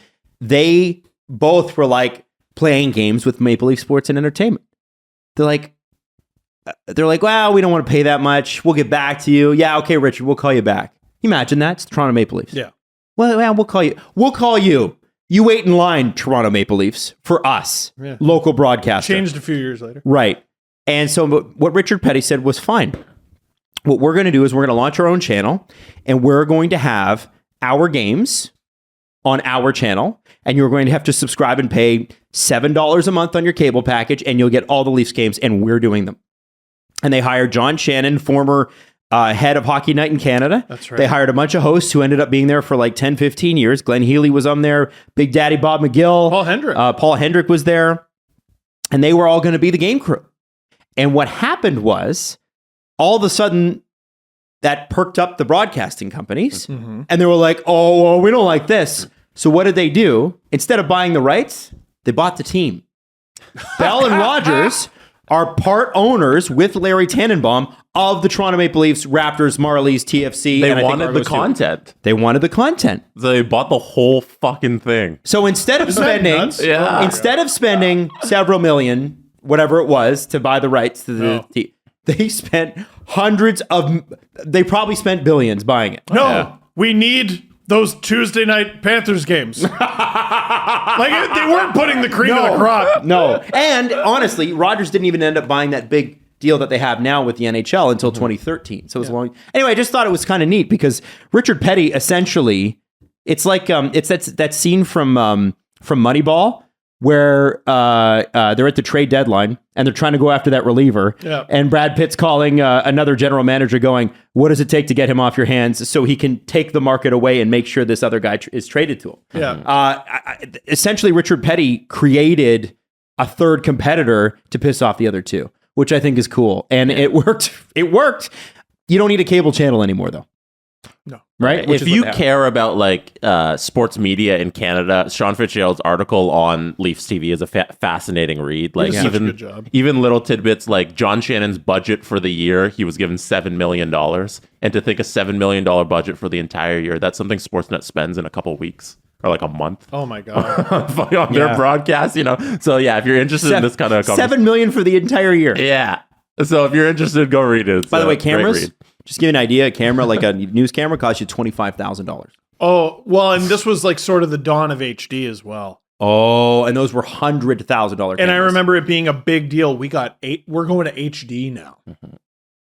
They both were playing games with Maple Leaf Sports and Entertainment. They're like, well, we don't want to pay that much. We'll get back to you. Yeah, okay, Richard, we'll call you back. Imagine that. It's the Toronto Maple Leafs. Yeah. Well, we'll call you. We'll call you. You wait in line, Toronto Maple Leafs, for us, local broadcaster. Changed a few years later. Right. And so what Richard Petty said was fine. What we're going to do is we're going to launch our own channel, and we're going to have our games on our channel, and you're going to have to subscribe and pay $7 a month on your cable package, and you'll get all the Leafs games, and we're doing them. And they hired John Shannon, former head of Hockey Night in Canada. That's right. They hired a bunch of hosts who ended up being there for 10, 15 years. Glenn Healy was on there. Big Daddy Bob McGill. Paul Hendrick was there. And they were all going to be the game crew. And what happened was, all of a sudden, that perked up the broadcasting companies. Mm-hmm. And they were like, oh, well, we don't like this. So what did they do? Instead of buying the rights, they bought the team. Bell and Rogers are part owners with Larry Tannenbaum of the Toronto Maple Leafs, Raptors, Marlies, TFC. They and I think wanted the Argos too. content. They wanted the content. So they bought the whole fucking thing. So instead of Isn't that spending, nuts? Yeah. instead of spending several million, whatever it was, to buy the rights to the team, they spent they probably spent billions buying it. No, we need those Tuesday night Panthers games. Like they weren't putting the cream of the crop. No. And honestly, Rogers didn't even end up buying that big deal that they have now with the NHL until 2013. So it was long. Anyway, I just thought it was kind of neat because Richard Petty essentially, it's like it's that scene from Moneyball where they're at the trade deadline and they're trying to go after that reliever. Yeah. And Brad Pitt's calling another general manager going, what does it take to get him off your hands so he can take the market away and make sure this other guy is traded to him? Yeah. Essentially, Richard Petty created a third competitor to piss off the other two, which I think is cool. And it worked. It worked. You don't need a cable channel anymore, though. No. Right? If you care about like sports media in Canada, Sean Fitzgerald's article on Leafs TV is a fascinating read. Like does such a good job. even little tidbits like John Shannon's budget for the year, he was given $7 million. And to think a $7 million budget for the entire year, that's something Sportsnet spends in a couple weeks or like a month. Oh my God. On their broadcast, So yeah, if you're interested in this kind of $7 million for the entire year. Yeah. So if you're interested, go read it. It's By the way, great cameras. read. Just give you an idea. A camera, like a news camera, costs you $25,000. Oh, well, and this was like sort of the dawn of HD as well. Oh, and those were $100,000. And I remember it being a big deal. We're going to HD now.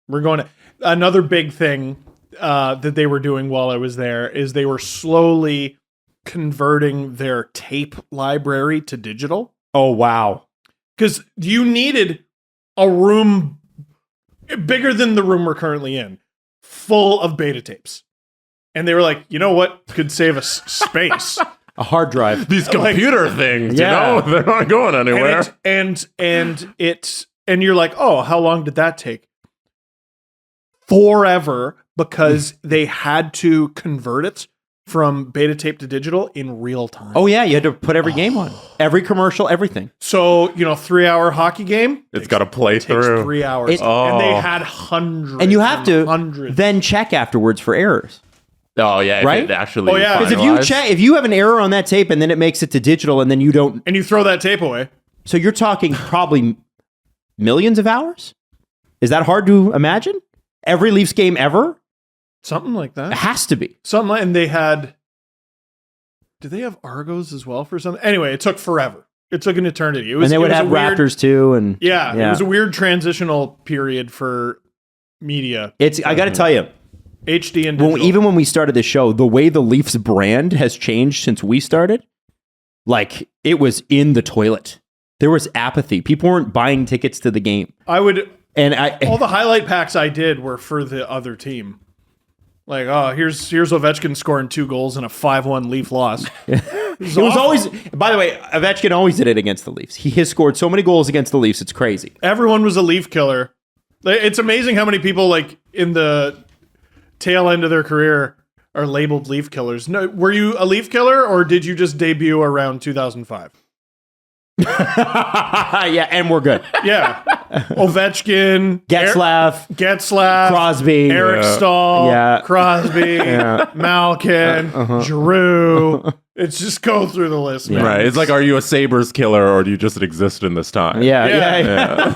We're going to another big thing that they were doing while I was there is they were slowly converting their tape library to digital. Oh, wow. Because you needed a room bigger than the room we're currently in, full of beta tapes. And they were like, you know what could save us space? A hard drive. These computer things, Yeah. they're not going anywhere. And you're like, oh, how long did that take? Forever, because they had to convert it from beta tape to digital in real time. Oh, yeah. You had to put every game on. Every commercial, everything. So, 3-hour hockey game. It's got to play Takes through. 3 hours. And they had hundreds. And you have to hundreds. then check afterwards for errors. Oh yeah, Right? If it actually, Oh, yeah. Because if you have an error on that tape and then it makes it to digital and then you don't. And you throw that tape away. So you're talking probably millions of hours? Is that hard to imagine? Every Leafs game ever? Something like It that. has to be. And they had. Did they have Argos as well for something? Anyway, it took forever. It took an eternity. And they would have Raptors too. And Yeah, it was a weird transitional period for media. I got to tell you, HD and digital. even when we started the show, the way the Leafs brand has changed since we started, like it was in the toilet. There was apathy. People weren't buying tickets to the game. all And the highlight packs I did were for the other team. Like, oh, here's Ovechkin scoring 2 goals in a 5-1 Leaf loss. it was always, by the way, Ovechkin always did it against the Leafs. He has scored so many goals against the Leafs. It's crazy. Everyone was a Leaf killer. It's amazing how many people, like, in the tail end of their career are labeled Leaf killers. No, were you a Leaf killer or did you just debut around 2005? Yeah, and we're good. Yeah. Ovechkin. Getzlaf, Crosby, Eric Stahl. Yeah. Crosby. Malkin. Drew. It's just go through the list, man. Right. It's like, are you a Sabres killer or do you just exist in this time? Yeah.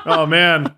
Oh, man.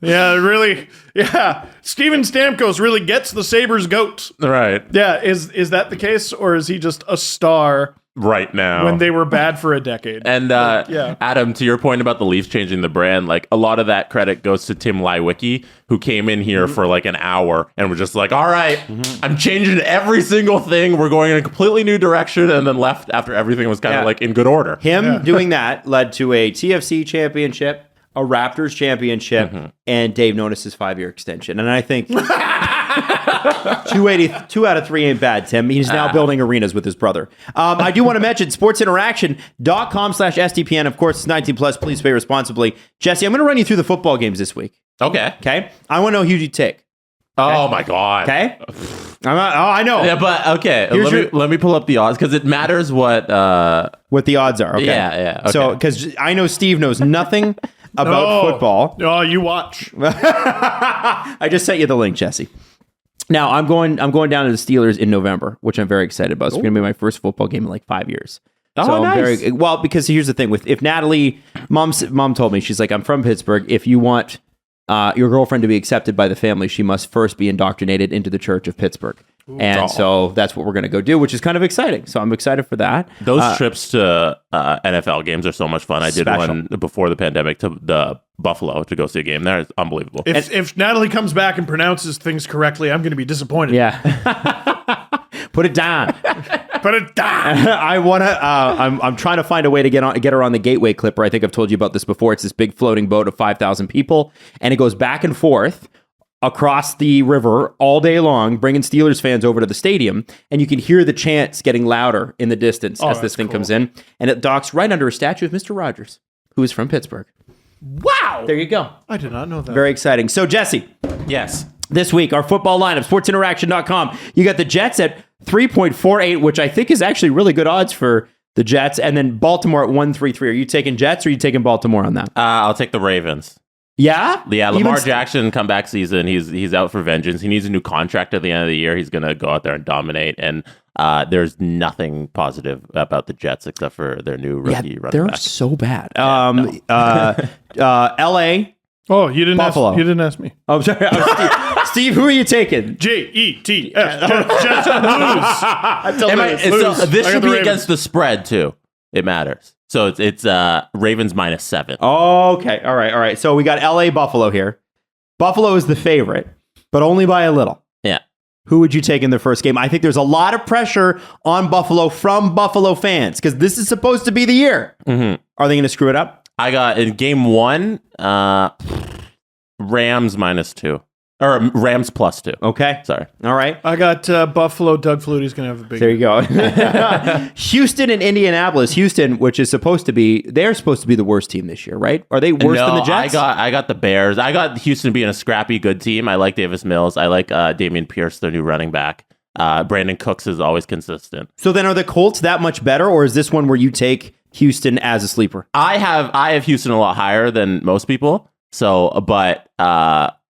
Yeah, really. Yeah. Steven Stamkos really gets the Sabres goat. Right. Yeah. Is that the case or is he just a star right now when they were bad for a decade? And Adam, to your point about the Leafs changing the brand, like a lot of that credit goes to Tim Leiweke, who came in here for like an hour and was just like, all right, I'm changing every single thing. We're going in a completely new direction, and then left after everything was kind of like in good order. Him doing that led to a TFC championship, a Raptors championship, and Dave Nonis's 5-year extension. And I think 2 out of 3 ain't bad, Tim. He's now building arenas with his brother. I do want to mention sportsinteraction.com/SDPN. Of course, it's 19 plus. Please pay responsibly. Jesse, I'm going to run you through the football games this week. Okay. I want to know who you take. Oh my God. Okay. I know. Yeah, but okay. Let me pull up the odds because it matters what the odds are. Okay. Yeah. Okay. So, because I know Steve knows nothing about football. Oh, you watch. I just sent you the link, Jesse. Now I'm going down to the Steelers in November, which I'm very excited about. It's going to be my first football game in like 5 years. So nice. I'm well, because here's the thing if Natalie, mom told me, she's like, I'm from Pittsburgh. If you want your girlfriend to be accepted by the family, she must first be indoctrinated into the Church of Pittsburgh. And so that's what we're going to go do, which is kind of exciting. So I'm excited for that. Those trips to NFL games are so much fun. I did one before the pandemic to the Buffalo to go see a game there. It's unbelievable. If Natalie comes back and pronounces things correctly, I'm going to be disappointed. Yeah. Put it down. Put it down. I want to. I'm trying to find a way to get her on the Gateway Clipper. I think I've told you about this before. It's this big floating boat of 5,000 people, and it goes back and forth across the river all day long, bringing Steelers fans over to the stadium, and you can hear the chants getting louder in the distance as this thing comes in, and it docks right under a statue of Mr. Rogers, who is from Pittsburgh. Wow. There you go. I did not know that. Very exciting. So, Jesse. Yes. This week, our football lineup, sportsinteraction.com. You got the Jets at 3.48, which I think is actually really good odds for the Jets, and then Baltimore at 1.33. Are you taking Jets or are you taking Baltimore on that? I'll take the Ravens. Yeah? Yeah, Lamar Jackson comeback season. He's out for vengeance. He needs a new contract at the end of the year. He's going to go out there and dominate. And there's nothing positive about the Jets except for their new rookie running back. They're so bad. L.A. Oh, you didn't Buffalo. You didn't ask me. Oh, sorry. Steve, who are you taking? Jets lose. This should be against the spread too. It matters. So it's Ravens -7. Oh, okay. All right. So we got LA Buffalo here. Buffalo is the favorite, but only by a little. Yeah. Who would you take in the first game? I think there's a lot of pressure on Buffalo from Buffalo fans because this is supposed to be the year. Mm-hmm. Are they going to screw it up? I got in game 1, Rams -2. Or Rams +2. Okay. Sorry. All right. I got Buffalo. Doug Flutie's going to have a big... There you go. Houston and Indianapolis. Houston, which is supposed to be... They're supposed to be the worst team this year, right? Are they worse than the Jets? I got the Bears. I got Houston being a scrappy, good team. I like Davis Mills. I like Damian Pierce, their new running back. Brandon Cooks is always consistent. So then are the Colts that much better, or is this one where you take Houston as a sleeper? I have Houston a lot higher than most people. So, but...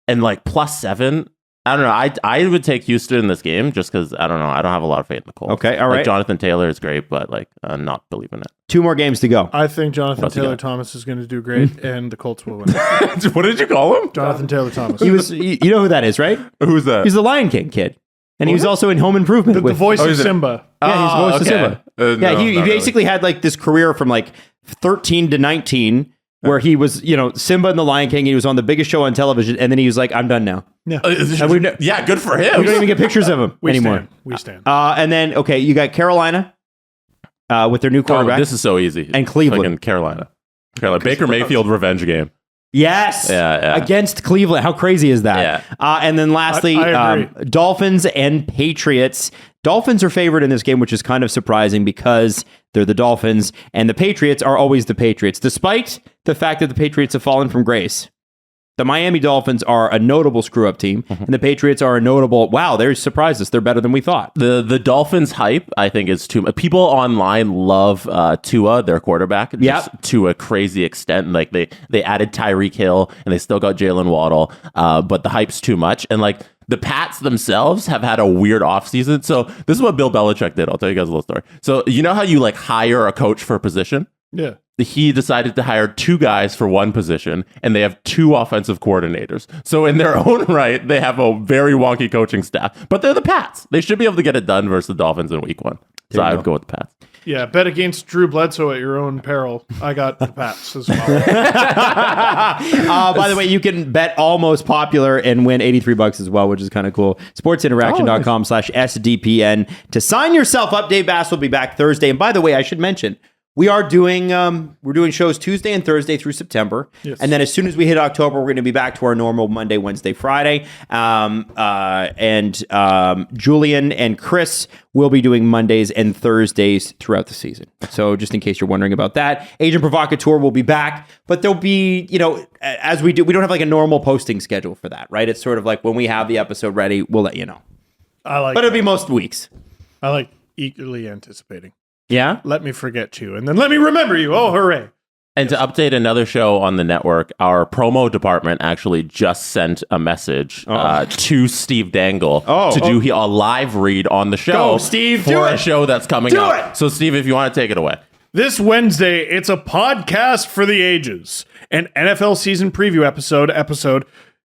and like +7, I don't know. I would take Houston in this game just because I don't know. I don't have a lot of faith in the Colts. Okay, all right. Like Jonathan Taylor is great, but like not believing it. 2 more games to go. I think Jonathan Taylor Thomas is going to do great, and the Colts will win. What did you call him? Jonathan Taylor Thomas. He was. You know who that is, right? Who's that? He's the Lion King kid, and he was also in Home Improvement. the voice of Simba. Yeah, he's the voice of Simba. No, he basically had like this career from like 13 to 19. Where he was, Simba and the Lion King. He was on the biggest show on television, and then he was like, "I'm done now." Yeah, yeah, good for him. We don't even get pictures of him anymore. We stand. And then, okay, you got Carolina with their new quarterback. This is so easy. And Cleveland. Fucking Carolina. Baker Mayfield revenge game. Yes. Yeah. Against Cleveland. How crazy is that? Yeah. And then lastly, I agree. Dolphins and Patriots. Dolphins are favored in this game, which is kind of surprising because they're the Dolphins, and the Patriots are always the Patriots, despite the fact that the Patriots have fallen from grace. The Miami Dolphins are a notable screw-up team, and the Patriots are a notable, wow, they surprised us. They're better than we thought. The Dolphins hype, I think, is too much. People online love Tua, their quarterback, just to a crazy extent. Like they added Tyreek Hill, and they still got Jalen Waddle, but the hype's too much. And like the Pats themselves have had a weird offseason. So this is what Bill Belichick did. I'll tell you guys a little story. So you know how you like hire a coach for a position? Yeah. He decided to hire 2 guys for 1 position, and they have 2 offensive coordinators. So in their own right, they have a very wonky coaching staff. But they're the Pats. They should be able to get it done versus the Dolphins in week 1. So I would go with the Pats. Yeah, bet against Drew Bledsoe at your own peril. I got the Pats as well. By the way, you can bet Almost Popular and win $83 as well, which is kind of cool. Sportsinteraction.com/SDPN to sign yourself up. Dave Bass will be back Thursday. And by the way, I should mention, we're doing shows Tuesday and Thursday through September. Yes. And then as soon as we hit October, we're going to be back to our normal Monday, Wednesday, Friday. And Julian and Chris will be doing Mondays and Thursdays throughout the season. So just in case you're wondering about that, Agent Provocateur will be back, but there'll be, as we don't have like a normal posting schedule for that, right? It's sort of like when we have the episode ready, we'll let you know. But it'll be most weeks. I like eagerly anticipating. Yeah? Let me forget you, and then let me remember you. Oh, hooray. And to update another show on the network, our promo department actually just sent a message to Steve Dangle to do a live read on the show. Go, Steve, for a show that's coming up. it. So, Steve, if you want to take it away. This Wednesday, it's a podcast for the ages. An NFL season preview episode,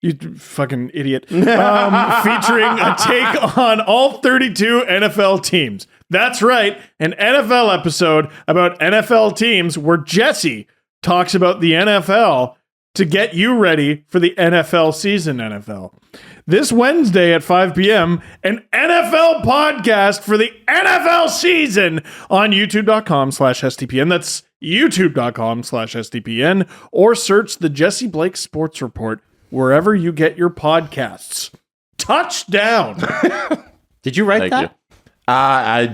you fucking idiot, featuring a take on all 32 NFL teams. That's right, an NFL episode about NFL teams where Jesse talks about the NFL to get you ready for the NFL season. NFL. This Wednesday at 5 p.m., an NFL podcast for the NFL season on youtube.com/SDPN. That's youtube.com/SDPN, or search the Jesse Blake Sports Report wherever you get your podcasts. Touchdown. Did you write Thank that? you. I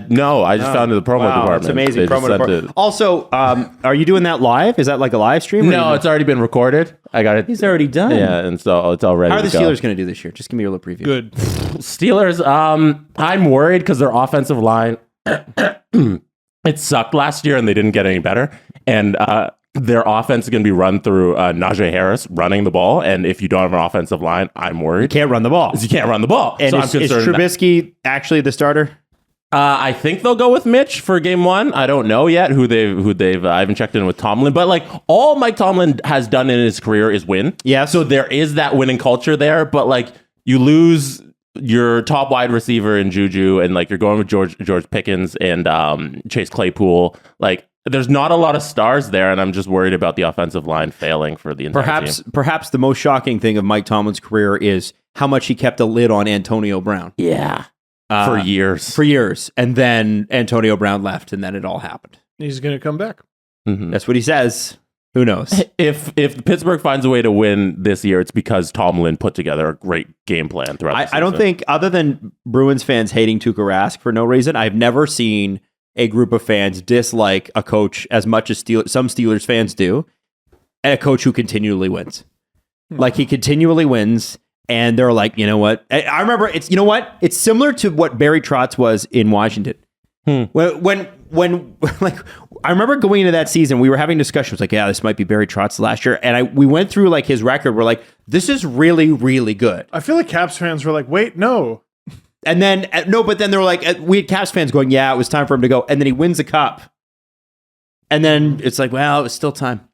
just found it in the promo department. It's amazing. They just Promo sent department. it. Also, are you doing that live? Is that like a live stream? No, it's already been recorded. I got it. He's already done. Yeah, and so it's all ready. How are the to go. Steelers going to do this year? Just give me your little preview. Good. Steelers, I'm worried because their offensive line, it sucked last year and they didn't get any better. And their offense is going to be run through Najee Harris running the ball. And if you don't have an offensive line, I'm worried. You can't run the ball. You can't run the ball. And so is I'm concerned. Trubisky actually the starter? I think they'll go with Mitch for game one. I don't know yet who they've. I haven't checked in with Tomlin, but like all Mike Tomlin has done in his career is win. Yeah. So there is that winning culture there, but like you lose your top wide receiver in Juju, and like you're going with George Pickens and Chase Claypool. Like there's not a lot of stars there, and I'm just worried about the offensive line failing for the entire team. Perhaps the most shocking thing of Mike Tomlin's career is how much he kept a lid on Antonio Brown. Yeah. For years. And then Antonio Brown left, and then it all happened. He's going to come back. Mm-hmm. That's what he says. Who knows? If Pittsburgh finds a way to win this year, it's because Tomlin put together a great game plan throughout the season. I don't think, other than Bruins fans hating Tuukka Rask for no reason, I've never seen a group of fans dislike a coach as much as some Steelers fans do, and a coach who continually wins. Like, he continually wins. And they're like, you know what? I remember it's similar to what Barry Trotz was in Washington. When like I remember going into that season, we were having discussions like, yeah, this might be Barry Trotz last year. And we went through like his record. We're like, this is really, really good. I feel like Caps fans were like, wait, no. And then, but then they were like, we had Caps fans going, yeah, it was time for him to go. And then he wins the cup. And then it's like, well, it was still time.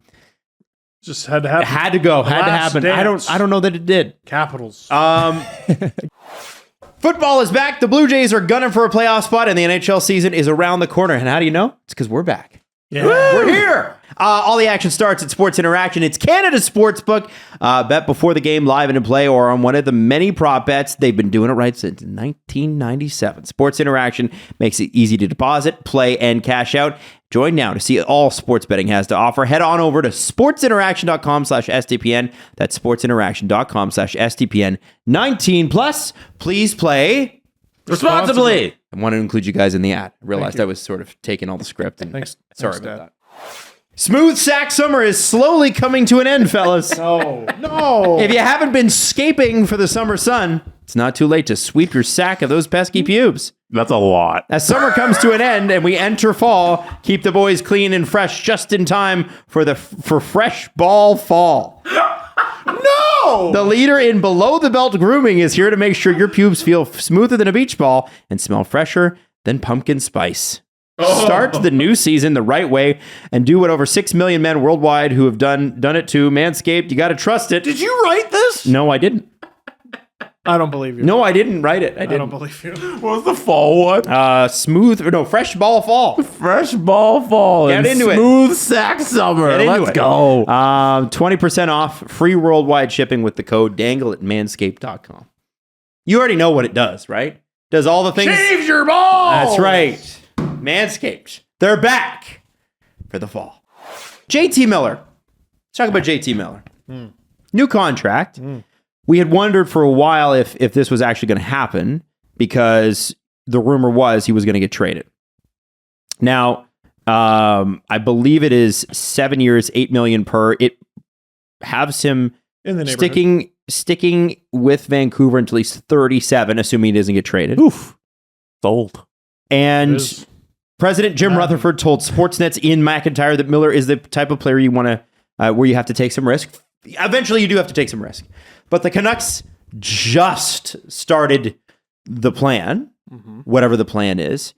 Just had to happen. Had to go. Had to happen. Dance. I don't know that it did. Capitals. Football is back. The Blue Jays are gunning for a playoff spot, and the NHL season is around the corner. And how do you know? It's because we're back. Yeah. We're here. All the action starts at Sports Interaction. It's Canada's sportsbook. Bet before the game, live and in play, or on one of the many prop bets. They've been doing it right since 1997. Sports Interaction makes it easy to deposit, play, and cash out. Join now to see all sports betting has to offer. Head on over to sportsinteraction.com/SDPN. That's sportsinteraction.com/SDPN. 19 plus. Please play responsibly. I want to include you guys in the ad. I realized I was sort of taking all the script. And Thanks. Sorry Thanks, about Dad. that. Smooth sack summer is slowly coming to an end, fellas. No. If you haven't been scaping for the summer sun, it's not too late to sweep your sack of those pesky pubes. That's a lot. As summer comes to an end and we enter fall, keep the boys clean and fresh just in time for fresh ball fall. No. The leader in below the belt grooming is here to make sure your pubes feel smoother than a beach ball and smell fresher than pumpkin spice. Start the new season the right way and do what over 6 million men worldwide who have done it too. Manscaped, you got to trust it. Did you write this? No, I didn't. I don't believe you. No, I didn't write it. I I don't didn't. believe you. What was the fall one? Fresh ball fall. Fresh ball fall. Get and into it. Smooth sack summer. Get into Let's it. go. 20% off, free worldwide shipping with the code dangle at manscaped.com. You already know what it does, right? Does all the things. Shave your balls. That's right. Manscaped. They're back for the fall. J.T. Miller. Let's talk about J.T. Miller. New contract. We had wondered for a while if this was actually going to happen because the rumor was he was going to get traded. Now, I believe it is 7 years, $8 million per. It has him In the neighborhood. sticking with Vancouver until he's 37, assuming he doesn't get traded. Oof. Sold. And It is. President Jim Rutherford told Sportsnet's Ian McIntyre that Miller is the type of player you want to, where you have to take some risk. Eventually, you do have to take some risk. But the Canucks just started the plan, whatever the plan is.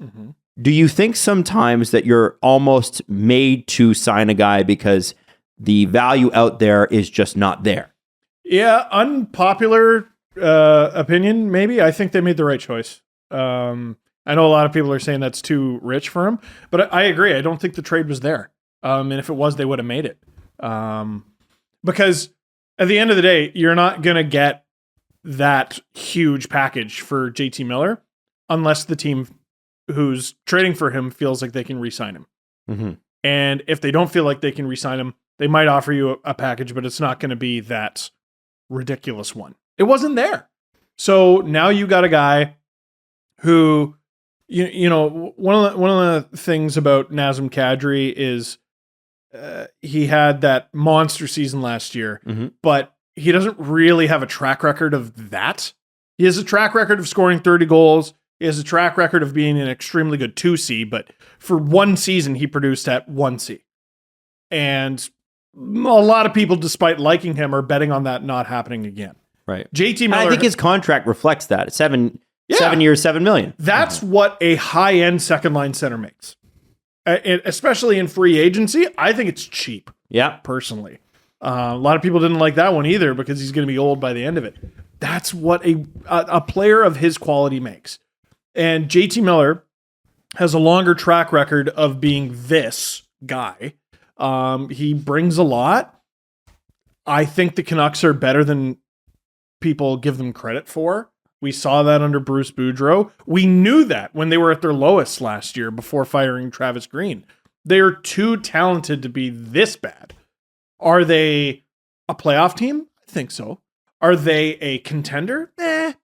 Do you think sometimes that you're almost made to sign a guy because the value out there is just not there? Yeah, unpopular opinion, maybe. I think they made the right choice. I know a lot of people are saying that's too rich for him, but I agree. I don't think the trade was there. And if it was, they would have made it. Because at the end of the day, you're not going to get that huge package for J.T. Miller unless the team who's trading for him feels like they can re-sign him. And if they don't feel like they can re-sign him, they might offer you a package, but it's not going to be that ridiculous one. It wasn't there. So now you got a guy who, you know, one of the things about Nazem Kadri is he had that monster season last year, but he doesn't really have a track record of that. He has a track record of scoring 30 goals. He has a track record of being an extremely good 2C, but for one season, he produced at 1C. And a lot of people, despite liking him, are betting on that not happening again. Right. JT Miller. I think his contract reflects that. 7 years, $7 million. That's what a high-end second-line center makes. Especially in free agency, I think it's cheap. Yeah. Personally. A lot of people didn't like that one either because he's going to be old by the end of it. That's what a player of his quality makes. And JT Miller has a longer track record of being this guy. He brings a lot. I think the Canucks are better than people give them credit for. We saw that under Bruce Boudreau. We knew that when they were at their lowest last year before firing Travis Green. They are too talented to be this bad. Are they a playoff team? I think so. Are they a contender? I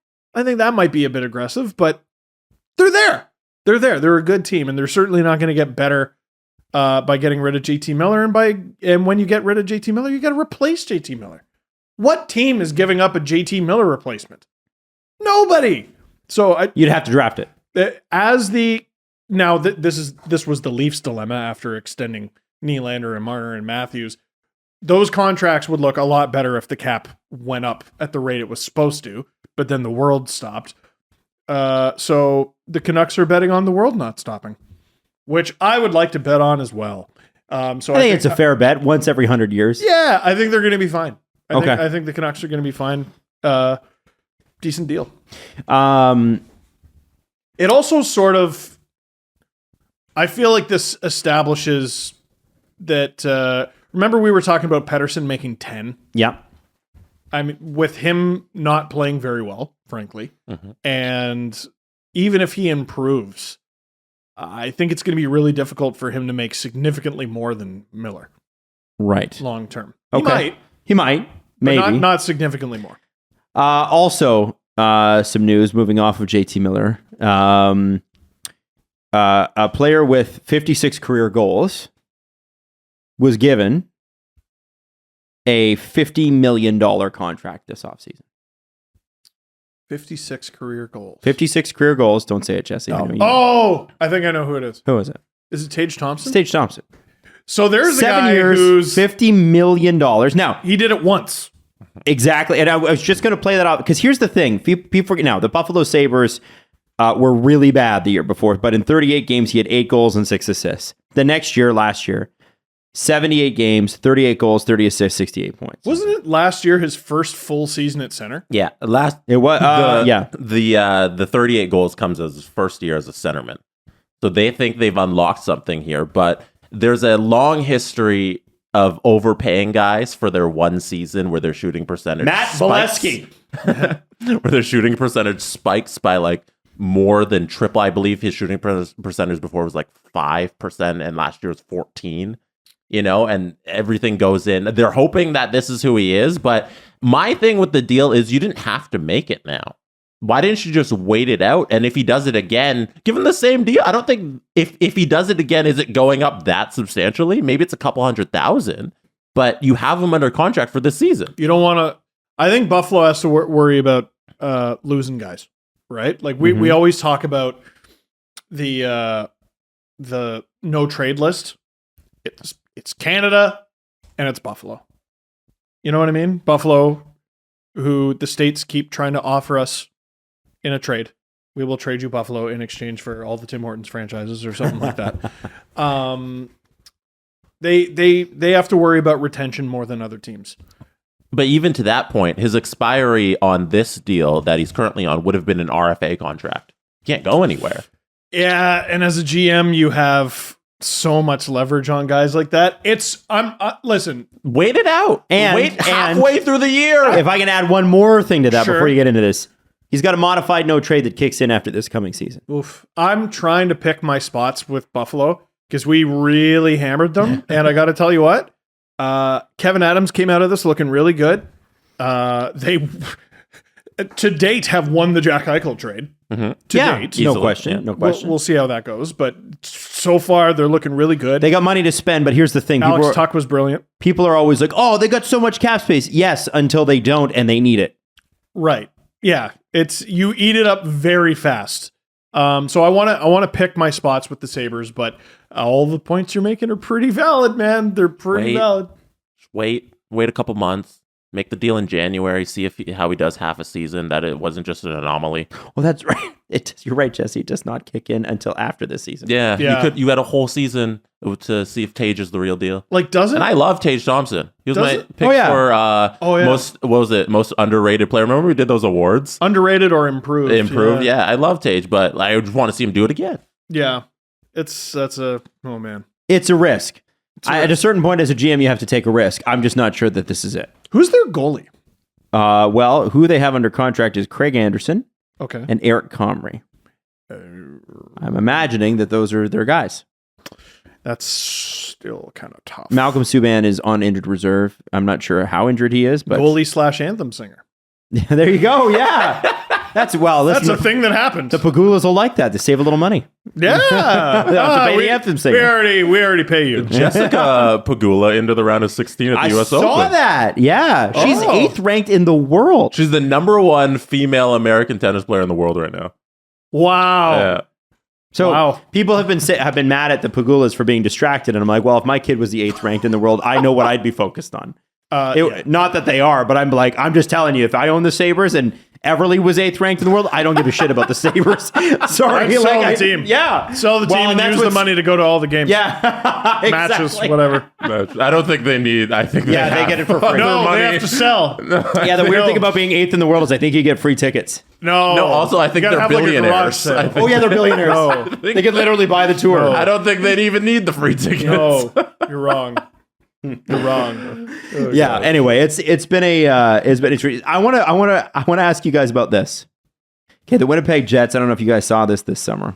think that might be a bit aggressive, but they're there. They're there. They're a good team, and they're certainly not going to get better by getting rid of JT Miller. And when you get rid of JT Miller, you got to replace JT Miller. What team is giving up a JT Miller replacement? Nobody. So You'd have to draft it. This was the Leafs dilemma after extending Nylander and Marner and Matthews. Those contracts would look a lot better if the cap went up at the rate it was supposed to, but then the world stopped. So the Canucks are betting on the world not stopping, which I would like to bet on as well. So I think it's a fair bet once every 100 years. Yeah, I think they're going to be fine. Okay. I think the Canucks are going to be fine. Decent deal. It also sort of, I feel like this establishes that, remember we were talking about Pettersson making 10? Yeah. I mean, with him not playing very well, frankly, and even if he improves, I think it's going to be really difficult for him to make significantly more than Miller. Right. Long term. Okay. He might. Maybe. But not significantly more. Also, some news moving off of JT Miller. A player with 56 career goals was given a $50 million contract this offseason. 56 career goals. 56 career goals. Don't say it, Jesse. I know you know. Oh, I think I know who it is. Who is it? Is it Tage Thompson? It's Tage Thompson. So there's 7 a guy years, who's $50 million. Now, he did it once. exactly. And I was just going to play that out because here's the thing. People forget now, the Buffalo Sabres were really bad the year before, but in 38 games, he had 8 goals and 6 assists. The next year, last year, 78 games, 38 goals, 30 assists, 68 points. Wasn't it last year his first full season at center? Yeah, It was, the 38 goals comes as his first year as a centerman. So they think they've unlocked something here, but there's a long history of overpaying guys for their one season where their shooting percentage Matt spikes, Bolesky. where their shooting percentage spikes by like more than triple. I believe his shooting percentage before was like 5%, and last year was 14%. You know, and everything goes in. They're hoping that this is who he is, but my thing with the deal is you didn't have to make it now. Why didn't you just wait it out? And if he does it again, give him the same deal. I don't think if he does it again, is it going up that substantially? Maybe it's a couple 100,000, but you have him under contract for this season. You don't want to. I think Buffalo has to worry about losing guys, right? Like we always talk about the the no trade list, it's Canada and it's Buffalo. You know what I mean? Buffalo, who the states keep trying to offer us in a trade. We will trade you Buffalo in exchange for all the Tim Hortons franchises or something like that. They have to worry about retention more than other teams. But even to that point, his expiry on this deal that he's currently on would have been an RFA contract. Can't go anywhere. Yeah, and as a GM, you have so much leverage on guys like that. Listen, Wait it out. Wait halfway through the year. If I can add one more thing to that Sure. before you get into this, he's got a modified no trade that kicks in after this coming season. oof. I'm trying to pick my spots with Buffalo because we really hammered them. And I got to tell you what, Kevin Adams came out of this looking really good. They, to date, have won the Jack Eichel trade. Yeah, Date. no Easily. question. Yeah. No question. We'll see how that goes. But so far, they're looking really good. They got money to spend, but here's the thing. Alex Tuck was brilliant. People are always like, oh, they got so much cap space. Yes, until they don't and they need it. Right. Yeah. It's you eat it up very fast. So I want to pick my spots with the Sabres, but all the points you're making are pretty valid, man. They're pretty valid. Wait a couple months. Make the deal in January. See how he does half a season. That it wasn't just an anomaly. Well, that's right. You're right, Jesse. It does not kick in until after this season. Yeah. You had a whole season to see if Tage is the real deal. Like, doesn't And I love Tage Thompson. He was Does my it? pick for yeah. most underrated player. Remember we did those awards? underrated or improved? Improved. Yeah, I love Tage, but I just want to see him do it again. Yeah. Oh man. It's a risk. At a certain point as a GM, you have to take a risk. I'm just not sure that this is it. Who's their goalie? Well, who they have under contract is Craig Anderson Okay. and Eric Comrie. I'm imagining that those are their guys. That's still kind of tough. Malcolm Subban is on injured reserve. I'm not sure how injured he is, but Goalie / anthem singer. there you go. Yeah. That's That's a thing that happened. The Pagulas will like that to save a little money. Yeah. To pay the anthem singer. We already pay you. Jessica Pagula into the round of 16 at the U.S. Open. I saw that. Yeah. She's Oh. 8th ranked in the world. She's the number one female American tennis player in the world right now. Wow. Yeah. So Wow. people have been mad at the Pagulas for being distracted, and I'm like, well, if my kid was the 8th ranked in the world, I know what I'd be focused on. Yeah. Not that they are, but I'm just telling you, if I own the Sabres and Everly was 8th ranked in the world, I don't give a shit about the Sabres. Sorry, I'd sell the team. Yeah, Sell the team Well, and that's use the what's- money to go to all the games. Yeah, Matches, exactly. whatever. I don't think they need. I think they get it for free. No, money. they have to sell. Yeah, the weird thing about being 8th in the world is I think you get free tickets. No. No, also, I think You gotta they're have, like, a garage billionaires. sale. I think- Oh yeah, they're billionaires. No. They could literally buy the tour. No. I don't think they'd even need the free tickets. No, you're wrong. You're wrong. Oh, Yeah. God. Anyway, it's been interesting. I want to ask you guys about this. Okay, the Winnipeg Jets. I don't know if you guys saw this summer.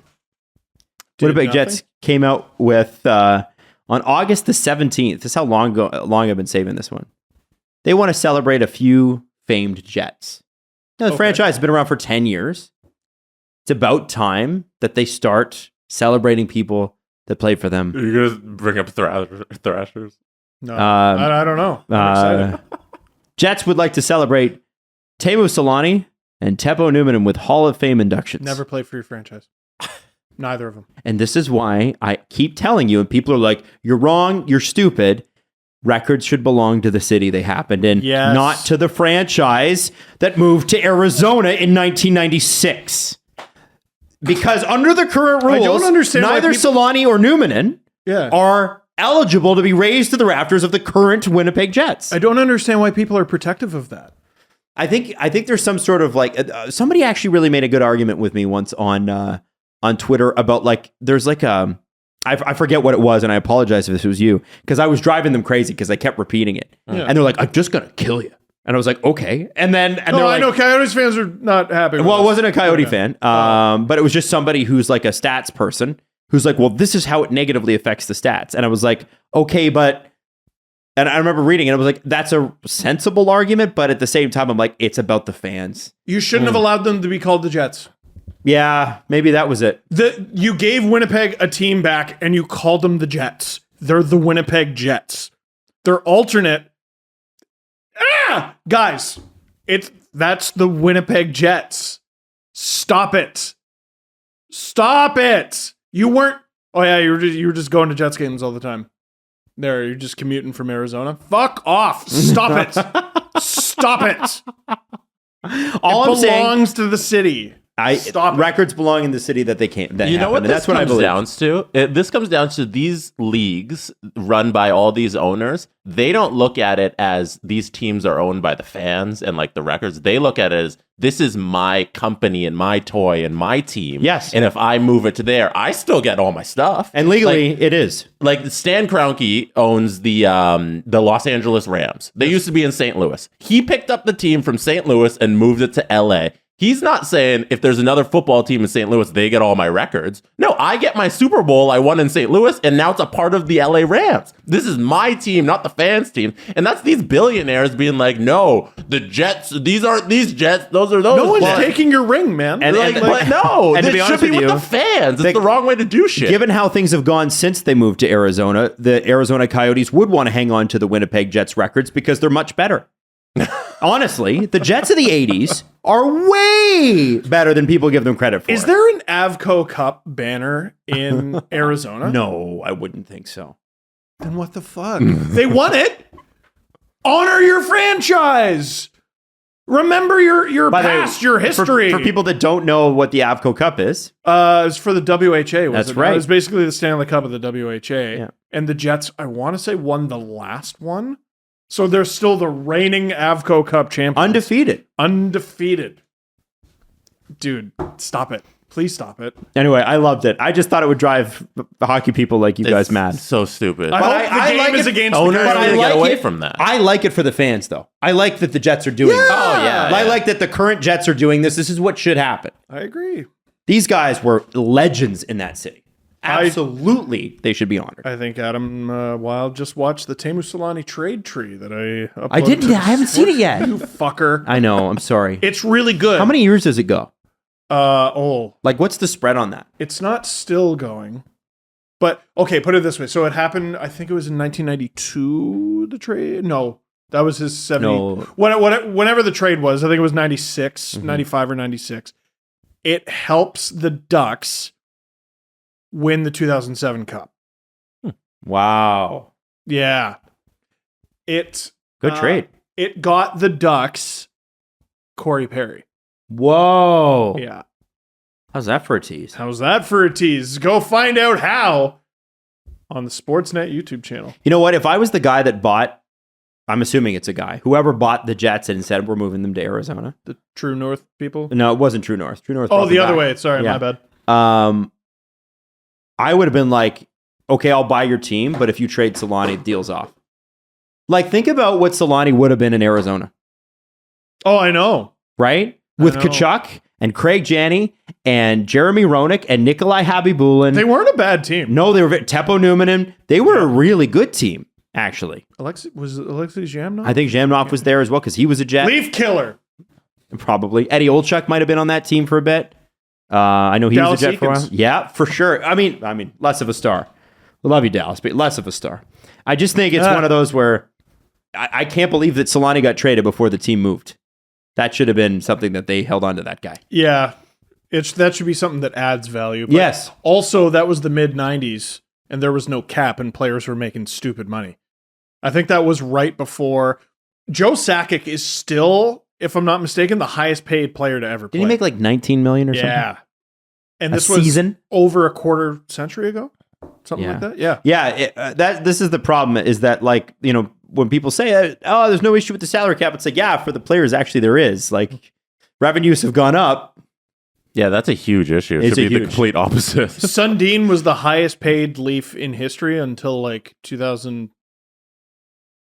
Winnipeg nothing? Jets came out with on August the 17th. This is how long I've been saving this one. They want to celebrate a few famed Jets. Now, the franchise has been around for 10 years. It's about time that they start celebrating people that played for them. You're gonna bring up Thrashers. No, I don't know. I'm excited. Jets would like to celebrate Teemu Solani and Teppo Numminen with Hall of Fame inductions. Never played for your franchise. Neither of them. And this is why I keep telling you, and people are like, you're wrong, you're stupid. Records should belong to the city they happened in, Yes. not to the franchise that moved to Arizona in 1996. Because under the current rules, don't understand why neither people- Solani or Numminen Yeah. are eligible to be raised to the rafters of the current Winnipeg Jets. I don't understand why people are protective of that. I think there's some sort of like somebody actually really made a good argument with me once on Twitter about like there's like I forget what it was, and I apologize if this was you, because I was driving them crazy because I kept repeating it, Yeah. and they're like, "I'm just gonna kill you," and I was like, "Okay," and then No, they're I like, know Coyotes fans are not happy with well, it this. wasn't a Coyote Okay. fan, but it was just somebody who's like a stats person who's like, well, this is how it negatively affects the stats, and I was like, okay, but. And I remember reading it. I was like, that's a sensible argument. But at the same time, I'm like, it's about the fans. You shouldn't have allowed them to be called the Jets. Yeah, maybe that was it. You gave Winnipeg a team back and you called them the Jets. They're the Winnipeg Jets. They're alternate. Guys, that's the Winnipeg Jets. Stop it. Stop it. You weren't Oh yeah, you were just going to Jets games all the time. There, you're just commuting from Arizona. Fuck off! Stop it! Stop it! All I'm saying, belongs to the city. Stop records belong in the city that they can't. That You know what happen, and this comes down to? This comes down to these leagues run by all these owners. They don't look at it as these teams are owned by the fans and like the records. They look at it as this is my company and my toy and my team. Yes. And if I move it to there, I still get all my stuff. And legally, it is. Like Stan Kroenke owns the Los Angeles Rams. They used to be in St. Louis. He picked up the team from St. Louis and moved it to LA. He's not saying if there's another football team in St. Louis, they get all my records. No, I get my Super Bowl I won in St. Louis, and now it's a part of the LA Rams. This is my team, not the fans' team. And that's these billionaires being like, no, the Jets, these aren't these Jets, those are those. No one's Jets. taking your ring, man. But no, and to this be should honest be with with you, the fans. It's the wrong way to do shit. Given how things have gone since they moved to Arizona, the Arizona Coyotes would want to hang on to the Winnipeg Jets records because they're much better. Honestly, the Jets of the 80s are way better than people give them credit for. Is there an Avco Cup banner in Arizona? No, I wouldn't think so. Then what the fuck? They won it. Honor your franchise. Remember your By the way, past, your history. For people that don't know what the Avco Cup is, it's for the WHA. That's It right. was basically the Stanley Cup of the WHA. Yeah. And the Jets, I want to say, won the last one. So they're still the reigning Avco Cup champions. Undefeated. Dude, stop it. Please stop it. Anyway, I loved it. I just thought it would drive the hockey people like you guys mad. So stupid. I hope the game like is it- against owners the are Coyotes. gonna get like away it. from that. I like it for the fans, though. I like that the Jets are doing this. Oh, yeah. I like that the current Jets are doing this. This is what should happen. I agree. These guys were legends in that city. Absolutely, they should be honored. I think Adam Wild just watched the Teemu Selanne trade tree that I uploaded. I didn't. I haven't seen it yet. You fucker. I know. I'm sorry. It's really good. How many years does it go? Like what's the spread on that? it's not still going. But okay, put it this way. So it happened, I think it was in 1992, the trade. No, that was his 70. No. Whenever the trade was, I think it was 96, 95 or 96. It helps the Ducks win the 2007 Cup. Wow. Yeah. Good Trade. It got the Ducks Corey Perry. Whoa. Yeah. How's that for a tease? How's that for a tease? Go find out how on the Sportsnet YouTube channel. You know what? If I was the guy that bought, I'm assuming it's a guy, whoever bought the Jets and said we're moving them to Arizona. The True North people. No, it wasn't True North. True North. Oh, brought the them other back. way. Sorry, Yeah. my bad. I would have been like, okay, I'll buy your team, but if you trade Selanne, deal's off. Like, think about what Selanne would have been in Arizona, Oh, I know. right? With know. Kachuk and Craig Janney and Jeremy Roenick and Nikolai Habibulin. They weren't a bad team. No, they were Teppo Numminen. They were a really good team, actually. Was Alexei Zhamnov? I think Zhamnov was there as well because he was a Jet. Leaf killer. Probably. Eddie Olchuk might have been on that team for a bit. I know he Dallas was a Jet for a while. Eakins. Yeah, for sure. I mean, less of a star. I love you, Dallas, but less of a star. I just think it's one of those where I can't believe that Selanne got traded before the team moved. That should have been something that they held on to that guy. Yeah. That should be something that adds value. But Yes. Also, that was the mid-90s, and there was no cap, and players were making stupid money. I think that was right before. Joe Sakic is still, if I'm not mistaken, the highest paid player to ever play. Did he make like $19 million or Yeah. something? And A this was season? over a quarter century ago? Something like that? Yeah. Yeah, this is the problem is that, like, you know, when people say, oh, there's no issue with the salary cap, it's like, yeah, for the players, actually there is. Like, revenues have gone up. Yeah, that's a huge issue. It It's should be a the huge- complete opposite. Sundin was the highest paid Leaf in history until like 2000.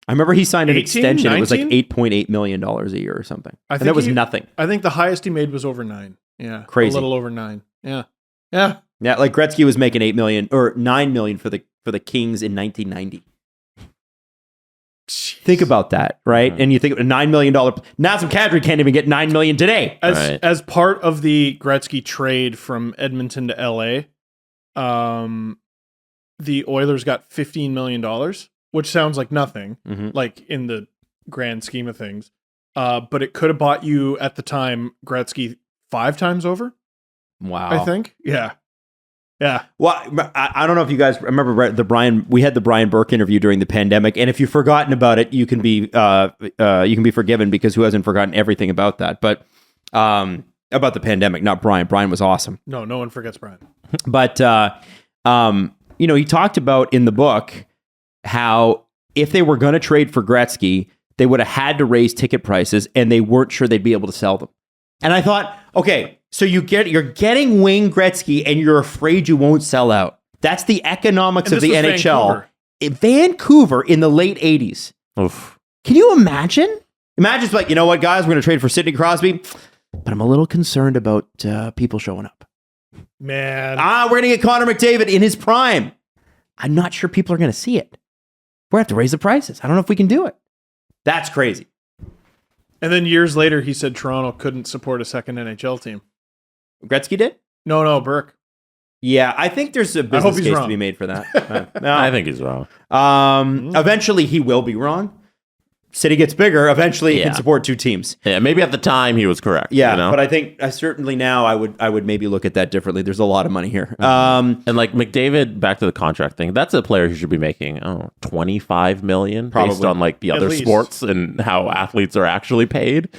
I remember he signed an 18, extension. It was like 19? $8.8 million a year or something. I And think that was he- nothing. I think the highest he made was over 9. Yeah. Crazy. A little over 9. Yeah. Yeah. Yeah, like Gretzky was making $8 million or $9 million for the Kings in 1990. Think about that, right? And you think $9 million. Nazem Kadri can't even get $9 million today. As part of the Gretzky trade from Edmonton to LA, the Oilers got $15 million, which sounds like nothing, like in the grand scheme of things. But it could have bought you at the time Gretzky 5 times over. Wow. I think. Yeah. Yeah. Well, I don't know if you guys remember we had the Brian Burke interview during the pandemic, and if you've forgotten about it, you can be forgiven, because who hasn't forgotten everything about that? But about the pandemic, not Brian. Brian was awesome. No one forgets Brian. But he talked about in the book how if they were going to trade for Gretzky, they would have had to raise ticket prices, and they weren't sure they'd be able to sell them. And I thought, okay, so you're getting Wayne Gretzky, and you're afraid you won't sell out. That's the economics of the NHL. Vancouver in the late 80s. Oof. Can you imagine? Imagine it's like, you know what, guys, we're going to trade for Sidney Crosby, but I'm a little concerned about people showing up. Man. We're going to get Connor McDavid in his prime. I'm not sure people are going to see it. We're going to have to raise the prices. I don't know if we can do it. That's crazy. And then years later, he said Toronto couldn't support a second NHL team. Gretzky did? No, Burke. Yeah, I think there's a business case to be made for that. No. I think he's wrong. Eventually, he will be wrong. City gets bigger. Eventually, he can support two teams. Yeah, maybe at the time he was correct. Yeah, you know? but I think certainly now I would maybe look at that differently. There's a lot of money here. And like McDavid, back to the contract thing, that's a player who should be making $25 million based on like the other sports and how athletes are actually paid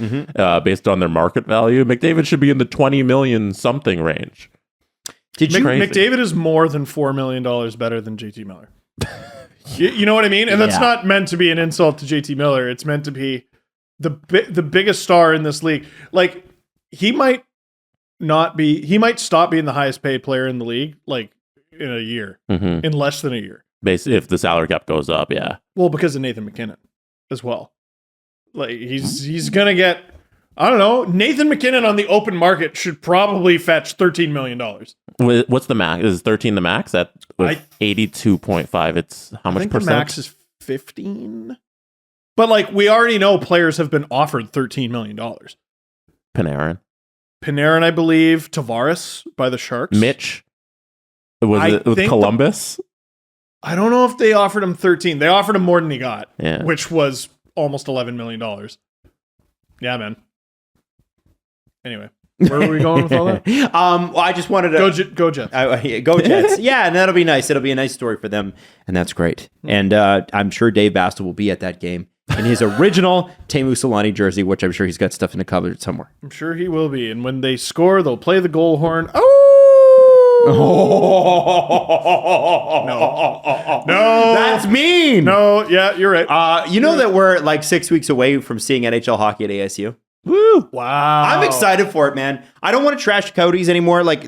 based on their market value. McDavid should be in the 20 million something range. McDavid is more than $4 million better than J.T Miller. You know what I mean? And that's not meant to be an insult to J.T Miller. It's meant to be the biggest star in this league. Like, he might stop being the highest paid player in the league, like, in a year, in less than a year. Basically, if the salary cap goes up, yeah. Well, because of Nathan McKinnon as well. Like, he's going to get, I don't know, Nathan McKinnon on the open market should probably fetch $13 million. What's the max? Is 13 the max? At 82.5, it's how much percent? The max is 15. But like, we already know players have been offered $13 million. Panarin, I believe. Tavares by the Sharks. Mitch. Was it with Columbus? I don't know if they offered him 13. They offered him more than he got, which was almost $11 million. Yeah, man. Anyway. Where were we going with all that? Well, I just wanted to go Jets. Go Jets. Yeah, and that'll be nice. It'll be a nice story for them, and that's great. And I'm sure Dave Bastel will be at that game in his original Teemu Selanne jersey, which I'm sure he's got stuff in the cupboard somewhere. I'm sure he will be. And when they score, they'll play the goal horn. No, that's mean. No, yeah, you're right. You know that we're like 6 weeks away from seeing NHL hockey at ASU. Woo! Wow, I'm excited for it, man. I don't want to trash Coyotes anymore. Like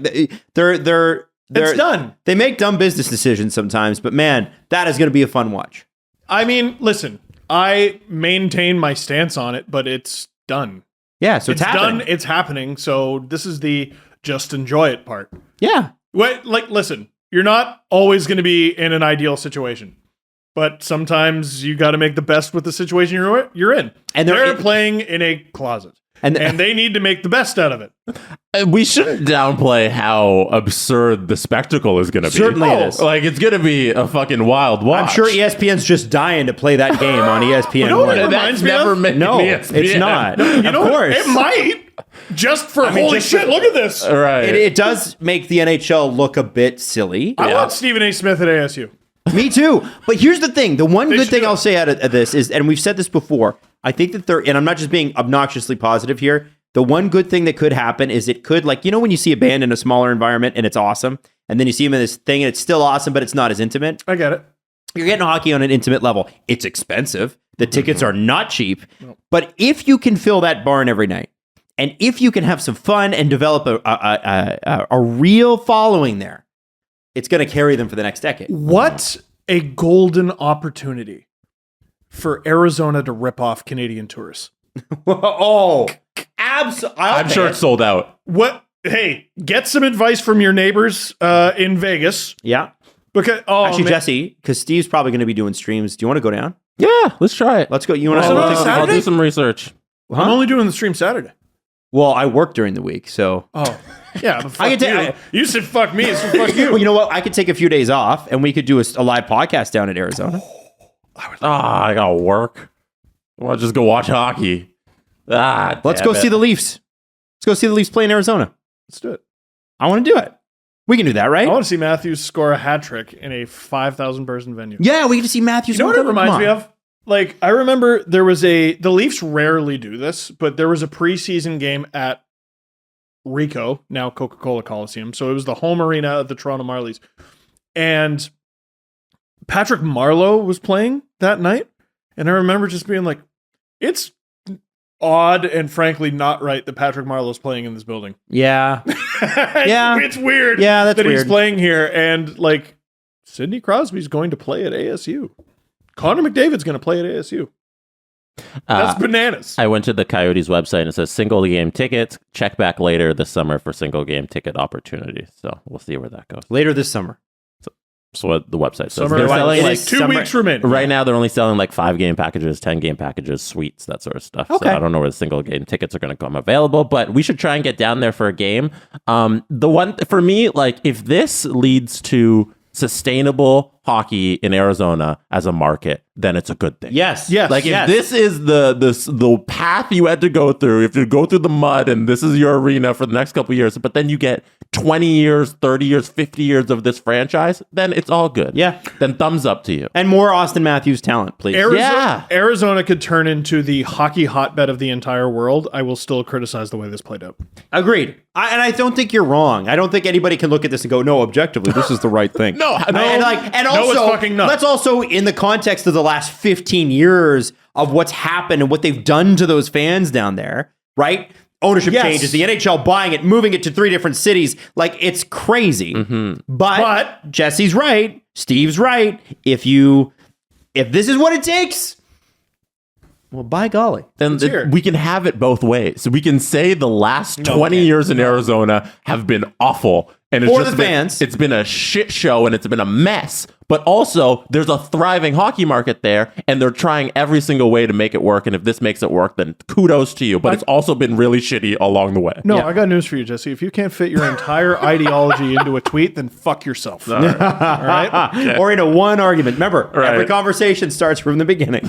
they're it's done. They make dumb business decisions sometimes, but man, that is going to be a fun watch. I mean, listen, I maintain my stance on it, but it's done. Yeah, so it's happening. Done. It's happening. So this is the just enjoy it part. Yeah. Listen, you're not always going to be in an ideal situation. But sometimes you got to make the best with the situation you're in. And they're playing in a closet. And they need to make the best out of it. We shouldn't downplay how absurd the spectacle is going to be. Certainly it is. Like, it's going to be a fucking wild watch. I'm sure ESPN's just dying to play that game on ESPN. You know what it reminds me of? No, ESPN. It's not. Of course. It might. Just for holy shit, look at this. Right. It does make the NHL look a bit silly. I want Stephen A. Smith at ASU. Me too. But here's the thing. The one good thing I'll say out of this is, and we've said this before, I think that and I'm not just being obnoxiously positive here. The one good thing that could happen is it could, like, you know, when you see a band in a smaller environment and it's awesome, and then you see them in this thing and it's still awesome, but it's not as intimate. I get it. You're getting hockey on an intimate level. It's expensive. The tickets are not cheap. But if you can fill that barn every night, and if you can have some fun and develop a real following there, it's going to carry them for the next decade. What a golden opportunity for Arizona to rip off Canadian tourists. I'm sure it's sold out. What? Hey, get some advice from your neighbors in Vegas. Yeah. Because actually, Jesse, because Steve's probably going to be doing streams. Do you want to go down? Yeah, let's try it. Let's go. You want to? I'll do some research. Huh? I'm only doing the stream Saturday. Well, I work during the week, so. Oh, yeah. But fuck you said fuck me, so fuck you. Well, you know what? I could take a few days off, and we could do a live podcast down in Arizona. I gotta work. I want to just go watch hockey. Let's go see the Leafs. Let's go see the Leafs play in Arizona. Let's do it. I want to do it. We can do that, right? I want to see Matthews score a hat trick in a 5,000 person venue. Yeah, we get to see Matthews. You know what it reminds me of? Like, I remember there was the Leafs rarely do this, but there was a preseason game at Ricoh, now Coca-Cola Coliseum. So it was the home arena of the Toronto Marlies. And Patrick Marleau was playing that night. And I remember just being like, it's odd and frankly not right that Patrick Marleau's playing in this building. Yeah. Yeah. It's weird that he's weird. playing here. And like, Sidney Crosby's going to play at ASU. Connor McDavid's going to play at ASU. That's bananas. I went to the Coyotes website and it says single game tickets. Check back later this summer for single game ticket opportunities. So we'll see where that goes. Later this summer. So what the website says. Summer, They're selling like 2 weeks remain. right now. They're only selling like 5-game packages, 10-game packages, suites, that sort of stuff. Okay. So I don't know where the single game tickets are going to come available, but we should try and get down there for a game. The one for me, like if this leads to sustainable hockey in Arizona as a market, then it's a good thing. Yes. Like if this is the path you had to go through, if you go through the mud and this is your arena for the next couple of years, but then you get 20 years, 30 years, 50 years of this franchise, then it's all good. Yeah. Then thumbs up to you. And more Austin Matthews talent, please. Arizona could turn into the hockey hotbed of the entire world. I will still criticize the way this played out. Agreed. And I don't think you're wrong. I don't think anybody can look at this and go, no, objectively, this is the right thing. No. And also, it's fucking not. let's also, in the context of the last 15 years of what's happened and what they've done to those fans down there, right? Ownership changes, the NHL buying it, moving it to 3 different cities. Like, it's crazy. But Jesse's right. Steve's right. If this is what it takes, well, by golly. Then we can have it both ways. So we can say the last 20 years in Arizona have been awful. And it's For just the fans. It's been a shit show and it's been a mess. But also, there's a thriving hockey market there, and they're trying every single way to make it work. And if this makes it work, then kudos to you. But it's also been really shitty along the way. No, I got news for you, Jesse. If you can't fit your entire ideology into a tweet, then fuck yourself. All right? Okay. Or in a one argument. Remember, every conversation starts from the beginning.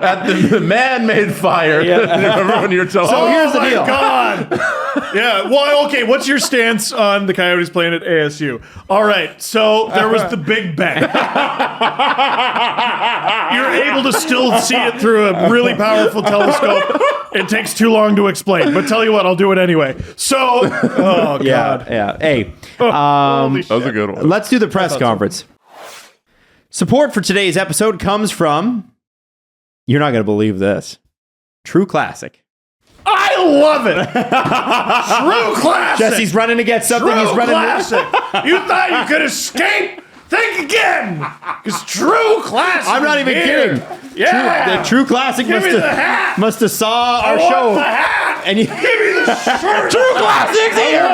At the man-made fire. Remember when you're told, So here's the deal. God. Yeah. Well, okay. What's your stance on the Coyotes playing at ASU? All right. So there was the Big Bang. You're able to still see it through a really powerful telescope. It takes too long to explain, but tell you what, I'll do it anyway. So, oh God. Yeah. Hey, Holy that was a shit. good one. let's do the press conference. Support for today's episode comes from, you're not going to believe this, True Classic. I love it. True classic. Jesse's running to get something. True He's running. classic. You thought you could escape? Think again. Because True classic. I'm not even here. kidding. Yeah. The True Classic Give me the hat. must have saw our I want show. the hat. And you, Give me the shirt. True Classics here,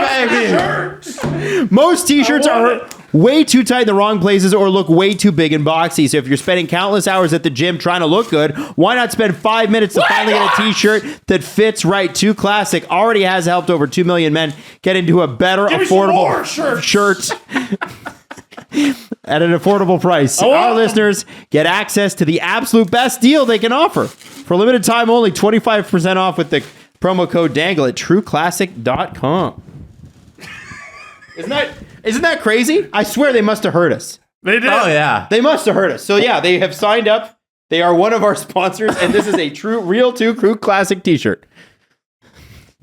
baby. most t-shirts I want are way too tight in the wrong places or look way too big and boxy. So if you're spending countless hours at the gym trying to look good, why not spend 5 minutes to finally get a t-shirt that fits right? True Classic already has helped over 2 million men get into a better, Give me some affordable more shirts. shirt at an affordable price. want Our them. listeners get access to the absolute best deal they can offer. For a limited time only, 25% off with the promo code DANGLE at trueclassic.com. Isn't that crazy? I swear they must have heard us. They did. Oh, yeah. They must have heard us. So yeah, they have signed up. They are one of our sponsors, and this is a real True Classic t-shirt.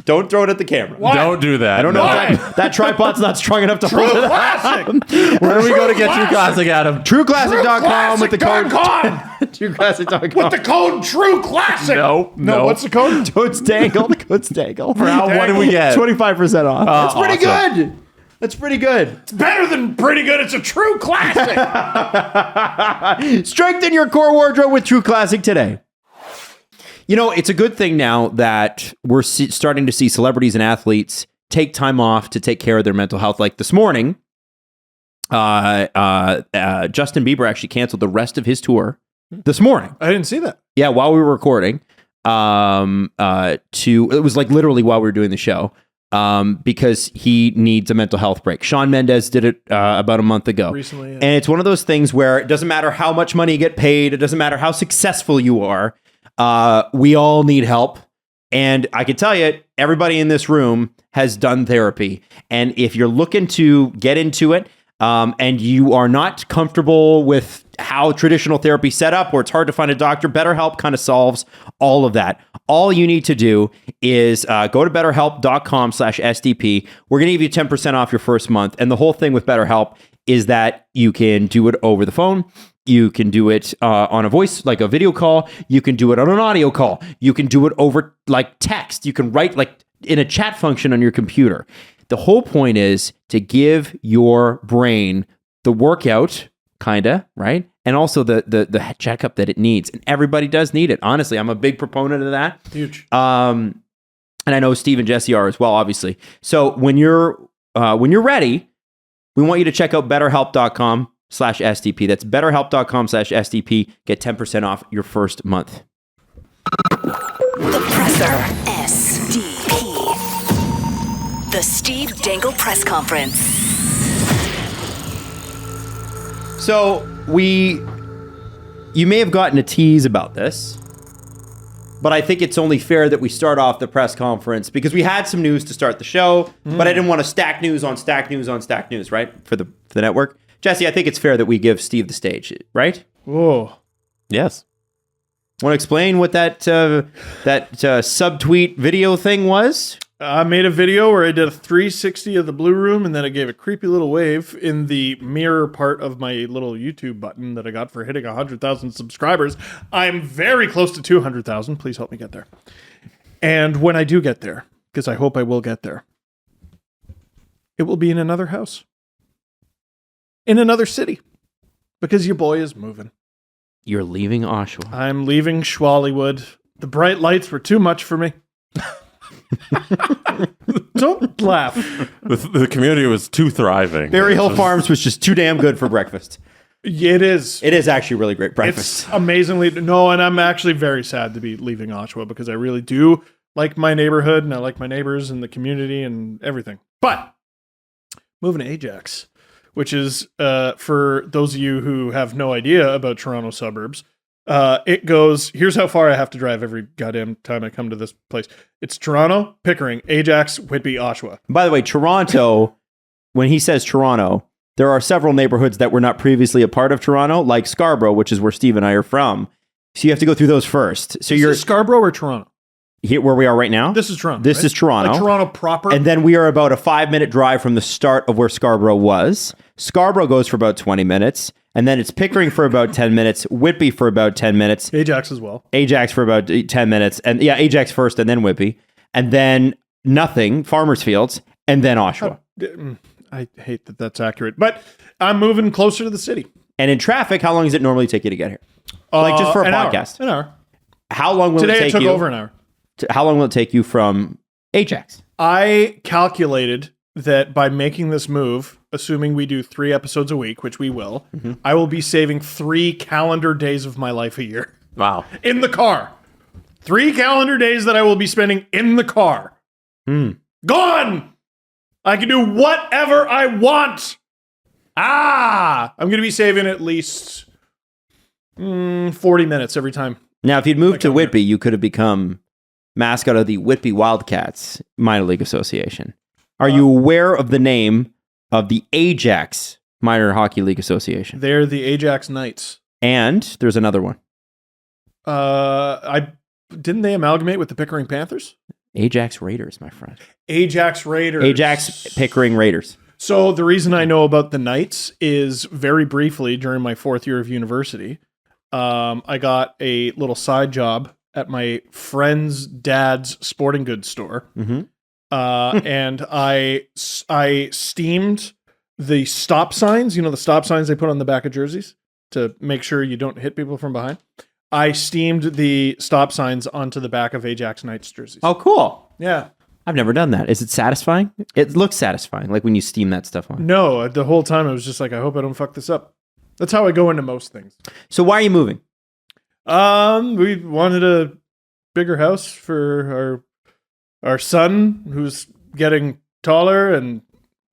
Don't throw it at the camera. Why? Don't do that. I don't know Why? if that tripod's not strong enough to True hold it. classic. Where do we go to get True Classic. Classic, Adam? Trueclassic.com with the code TrueClassic.com. Trueclassic.com. With the code True Classic. No. What's the code? Code's Dangle. The code's Dangle. For how, what do we get? 25% off. That's pretty awesome. good. That's pretty good. It's better than pretty good. It's a true classic. Strengthen your core wardrobe with True Classic today. You know, it's a good thing now that we're starting to see celebrities and athletes take time off to take care of their mental health. Like this morning, Justin Bieber actually canceled the rest of his tour this morning. I didn't see that. Yeah, while we were recording, it was like literally while we were doing the show, because he needs a mental health break. Shawn Mendes did it about a month ago. Recently, yeah. And it's one of those things where it doesn't matter how much money you get paid, it doesn't matter how successful you are. We all need help. And I can tell you, everybody in this room has done therapy. And if you're looking to get into it, and you are not comfortable with how traditional therapy is set up, or it's hard to find a doctor, BetterHelp kind of solves all of that. All you need to do is go to betterhelp.com/SDP. We're going to give you 10% off your first month. And the whole thing with BetterHelp is that you can do it over the phone. You can do it on a voice, like a video call. You can do it on an audio call. You can do it over like text. You can write like in a chat function on your computer. The whole point is to give your brain the workout, kinda, right? And also the checkup that it needs. And everybody does need it. Honestly, I'm a big proponent of that. Huge. And I know Steve and Jesse are as well, obviously. So when you're ready, we want you to check out betterhelp.com/SDP. That's betterhelp.com/SDP. Get 10% off your first month. The Presser. SDP. The Steve Dangle Press Conference. So you may have gotten a tease about this, but I think it's only fair that we start off the press conference because we had some news to start the show, but I didn't want to stack news on stack news on stack news, right? For the network. Jesse, I think it's fair that we give Steve the stage, right? Whoa. Yes. Want to explain what that subtweet video thing was? I made a video where I did a 360 of the blue room, and then I gave a creepy little wave in the mirror part of my little YouTube button that I got for hitting 100,000 subscribers. I'm very close to 200,000. Please help me get there. And when I do get there, because I hope I will get there, it will be in another house. In another city. Because your boy is moving. You're leaving Oshawa. I'm leaving Schwallywood. The bright lights were too much for me. Don't laugh. The community was too thriving. Berry Hill Farms was just too damn good for breakfast. It is. It is actually really great breakfast. It's amazingly. No, and I'm actually very sad to be leaving Oshawa because I really do like my neighborhood and I like my neighbors and the community and everything. But moving to Ajax, which is, for those of you who have no idea about Toronto suburbs, it goes, here's how far I have to drive every goddamn time I come to this place. It's Toronto, Pickering, Ajax, Whitby, Oshawa. By the way, Toronto, when he says Toronto, there are several neighborhoods that were not previously a part of Toronto, like Scarborough, which is where Steve and I are from. So you have to go through those first. So Is it Scarborough or Toronto? Here where we are right now? This is Toronto. This right? is Toronto. Like Toronto proper. And then we are about a 5-minute drive from the start of where Scarborough was. Scarborough goes for about 20 minutes. And then it's Pickering for about 10 minutes. Whitby for about 10 minutes. Ajax as well. Ajax for about 10 minutes. And yeah, Ajax first and then Whitby. And then nothing, Farmers Fields, and then Oshawa. I hate that that's accurate. But I'm moving closer to the city. And in traffic, how long does it normally take you to get here? Like just for a podcast? An hour. How long will it take you? Today it took over an hour. How long will it take you from Ajax? I calculated that by making this move, assuming we do 3 episodes a week, which we will, I will be saving 3 calendar days of my life a year. Wow. In the car. 3 calendar days that I will be spending in the car. Gone! I can do whatever I want. I'm going to be saving at least 40 minutes every time. Now, if you'd moved to Whitby, you could have become mascot of the Whitby Wildcats Minor League Association. Are you aware of the name of the Ajax Minor Hockey League Association? They're the Ajax Knights. And there's another one. Didn't they amalgamate with the Pickering Panthers? Ajax Raiders, my friend. Ajax Raiders. Ajax Pickering Raiders. So the reason I know about the Knights is very briefly during my 4th year of university, I got a little side job at my friend's dad's sporting goods store. And I steamed the stop signs, the stop signs they put on the back of jerseys to make sure you don't hit people from behind. I steamed the stop signs onto the back of Ajax Knights jerseys. Oh, cool. Yeah. I've never done that. Is it satisfying? It looks satisfying, like when you steam that stuff on. No, the whole time I was just like, I hope I don't fuck this up. That's how I go into most things. So why are you moving? We wanted a bigger house for our son, who's getting taller and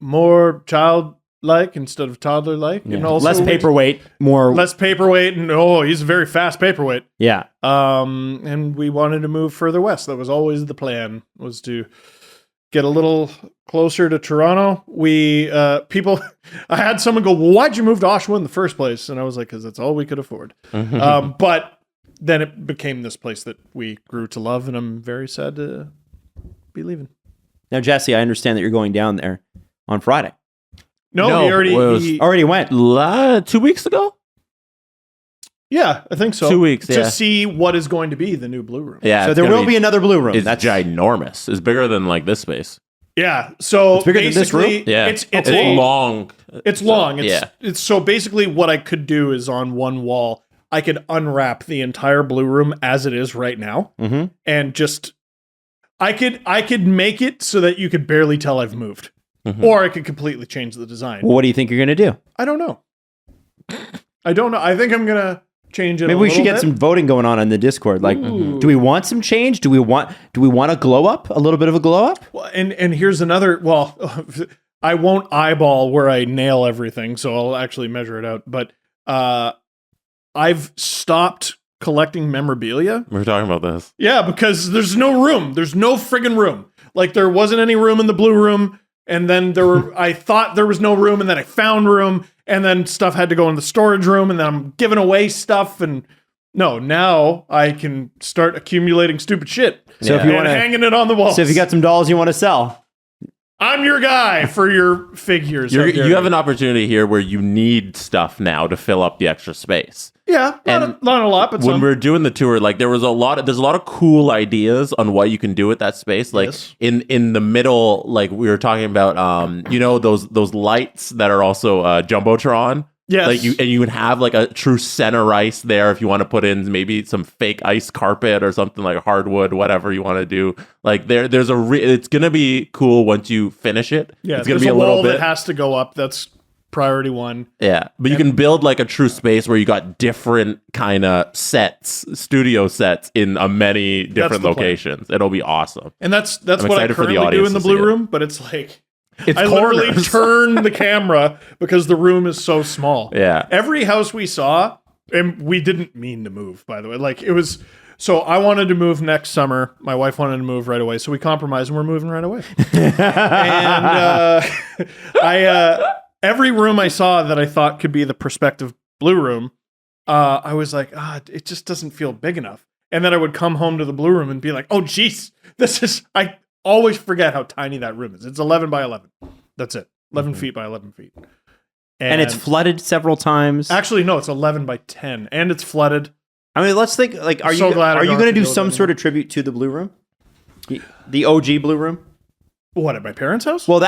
more child like instead of toddler like, and also less paperweight, more less paperweight, and he's a very fast paperweight. Yeah. And we wanted to move further west. That was always the plan, was to get a little closer to Toronto. I had someone go, well, why'd you move to Oshawa in the first place? And I was like, because that's all we could afford. But then it became this place that we grew to love, and I'm very sad to be leaving. Now, Jesse, I understand that you're going down there on Friday. No, he already went 2 weeks ago. Yeah, I think so. 2 weeks, to see what is going to be the new Blue Room. Yeah, so there will be another Blue Room. It's ginormous. It's bigger than like this space. Yeah, so it's bigger than this room. Yeah, it's long. It's long. Yeah. It's so basically what I could do is on one wall I could unwrap the entire Blue Room as it is right now, and just I could make it so that you could barely tell I've moved, or I could completely change the design. Well, what do you think you're going to do? I don't know. I think I'm gonna change it. Maybe we should get some voting going on in the Discord. Like, do we want some change? Do we want a glow up? A little bit of a glow up? Well, and here's another. Well, I won't eyeball where I nail everything, so I'll actually measure it out. But I've stopped collecting memorabilia. We were talking about this. Yeah, because there's no room. There's no friggin' room. Like, there wasn't any room in the Blue Room, and then I thought there was no room, and then I found room, and then stuff had to go in the storage room, and then I'm giving away stuff, and now I can start accumulating stupid shit. So if you want hanging it on the wall. So if you got some dolls you want to sell, I'm your guy for your figures. You have an opportunity here where you need stuff now to fill up the extra space. Yeah, not a lot, but when some. we're doing the tour, like there's a lot of cool ideas on what you can do with that space. Like in the middle, like we were talking about, those lights that are also Jumbotron. Yes. Like you would have like a true center ice there if you want to put in maybe some fake ice carpet or something like hardwood, whatever you want to do. Like it's gonna be cool once you finish it. Yeah, it's gonna be a wall little bit that has to go up. That's priority one. Yeah, but you can build like a true space where you got different kind of studio sets in many different locations. It'll be awesome. And that's what I currently do in the Blue Room, but it's like I literally turn the camera because the room is so small. Yeah. Every house we saw, and we didn't mean to move, by the way. Like it was, so I wanted to move next summer. My wife wanted to move right away. So we compromised and we're moving right away. And every room I saw that I thought could be the prospective Blue Room, I was like, it just doesn't feel big enough. And then I would come home to the Blue Room and be like, oh, geez, I always forget how tiny that room is. It's 11 by 11. That's it. 11 feet by 11 feet. And it's flooded several times. Actually, no, it's 11 by 10. And it's flooded. I mean, let's think, like, are you going to do some sort of tribute to the Blue Room? The OG Blue Room? What, at my parents' house? Well,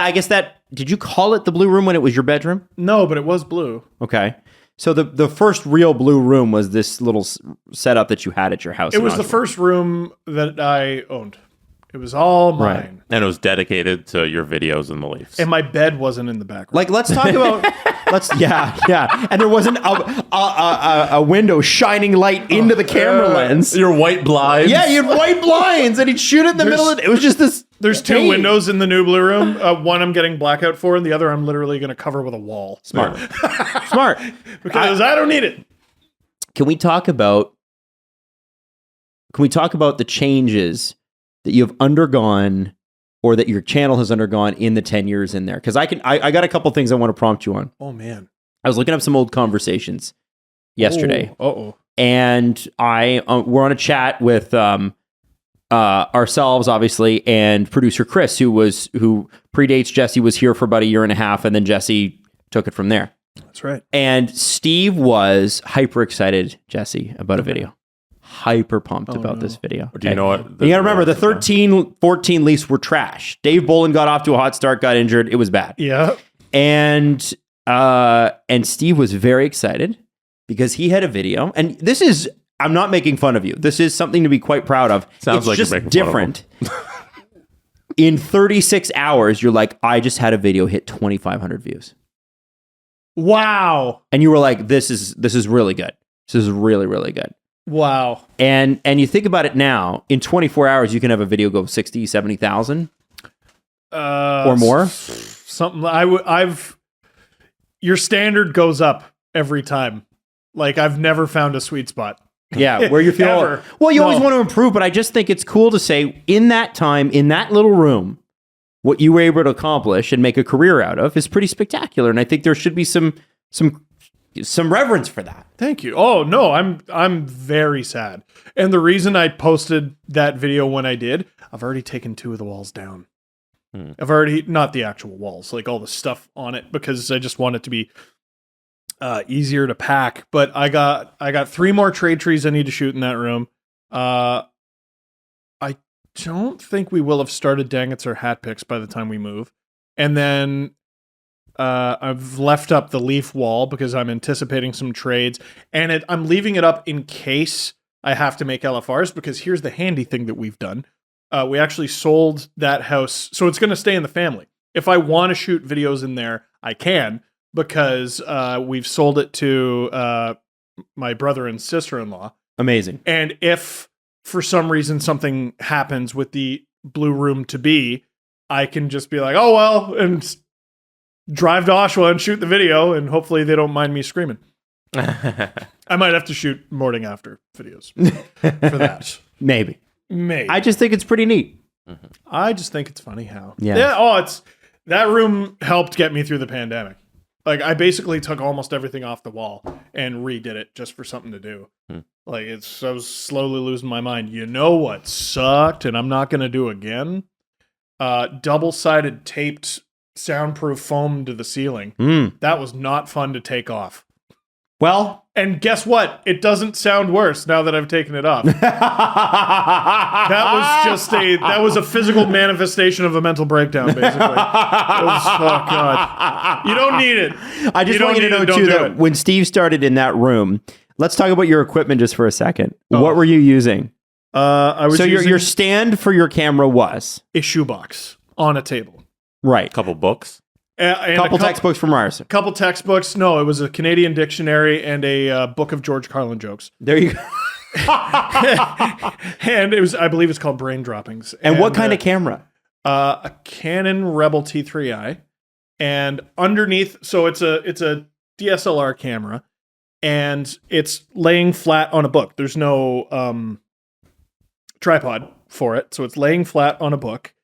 did you call it the Blue Room when it was your bedroom? No, but it was blue. Okay. So the first real Blue Room was this little setup that you had at your house. It was the first room that I owned. It was all mine. Right. And it was dedicated to your videos and the Leafs. And my bed wasn't in the background. Like, let's talk about... Yeah. And there wasn't a window shining light into the camera lens. Your white blinds. Yeah, you had white blinds, and he'd shoot it in the middle of it. It was just this... There's two windows in the new Blue Room. One I'm getting blackout for, and the other I'm literally going to cover with a wall. Smart. Smart. Because I don't need it. Can we talk about the changes that you have undergone or that your channel has undergone in the 10 years in there? Because I got a couple things I want to prompt you on. Oh, man. I was looking up some old conversations yesterday. Uh-oh. And we're on a chat with ourselves, obviously, and producer Chris, who predates Jesse, was here for about a year and a half, and then Jesse took it from there. That's right. And Steve was hyper excited, Jesse, about a video. Hyper pumped about this video. Do you know what? You gotta remember, the 13-14 Leafs were trash. Dave Bolin got off to a hot start, got injured. It was bad. Yeah. And Steve was very excited because he had a video. And this is, I'm not making fun of you. This is something to be quite proud of. Sounds like just you're making different. In 36 hours, you're like, I just had a video hit 2,500 views. Wow. And you were like, this is really good. This is really, really good. Wow. And you think about it now, in 24 hours, you can have a video go 60, 70,000 or more. Something your standard goes up every time. Like, I've never found a sweet spot. Yeah, where you feel Ever. well, you always No. want to improve, but I just think it's cool to say in that time, in that little room, what you were able to accomplish and make a career out of is pretty spectacular. And I think there should be some reverence for that. Thank you. Oh no, I'm very sad. And the reason I posted that video when I did, I've already taken 2 of the walls down. I've already, not the actual walls, like all the stuff on it, because I just want it to be easier to pack. But I got 3 more trade trees I need to shoot in that room. I don't think we will have started Dangets or hat picks by the time we move. And then I've left up the leaf wall because I'm anticipating some trades, and I'm leaving it up in case I have to make LFRs, because here's the handy thing that we've done. We actually sold that house, so it's going to stay in the family. If I want to shoot videos in there, I can, because we've sold it to my brother and sister-in-law. Amazing. And if for some reason something happens with the blue room to be, I can just be like, oh, well, and drive to Oshawa and shoot the video, and hopefully they don't mind me screaming. I might have to shoot morning after videos for that. Maybe. Maybe. I just think it's pretty neat. I just think it's funny how. Yeah. It's that room helped get me through the pandemic. Like, I basically took almost everything off the wall and redid it just for something to do. Like, I was slowly losing my mind. You know what sucked, and I'm not going to do again? Double-sided taped soundproof foam to the ceiling. That was not fun to take off. Well, and guess what? It doesn't sound worse now that I've taken it off. That was a physical manifestation of a mental breakdown, basically. Oh God. You don't need it. I just want you to know too that when Steve started in that room, let's talk about your equipment just for a second. What were you using? I was using your stand for your camera was a shoebox on a table. Right. Couple books. And couple textbooks from Ryerson. Couple textbooks. No, it was a Canadian dictionary and a book of George Carlin jokes. There you go. And it was, I believe it's called Brain Droppings. And what kind of camera? A Canon Rebel T3i. And underneath, so it's a DSLR camera, and it's laying flat on a book. There's no tripod for it, so it's laying flat on a book.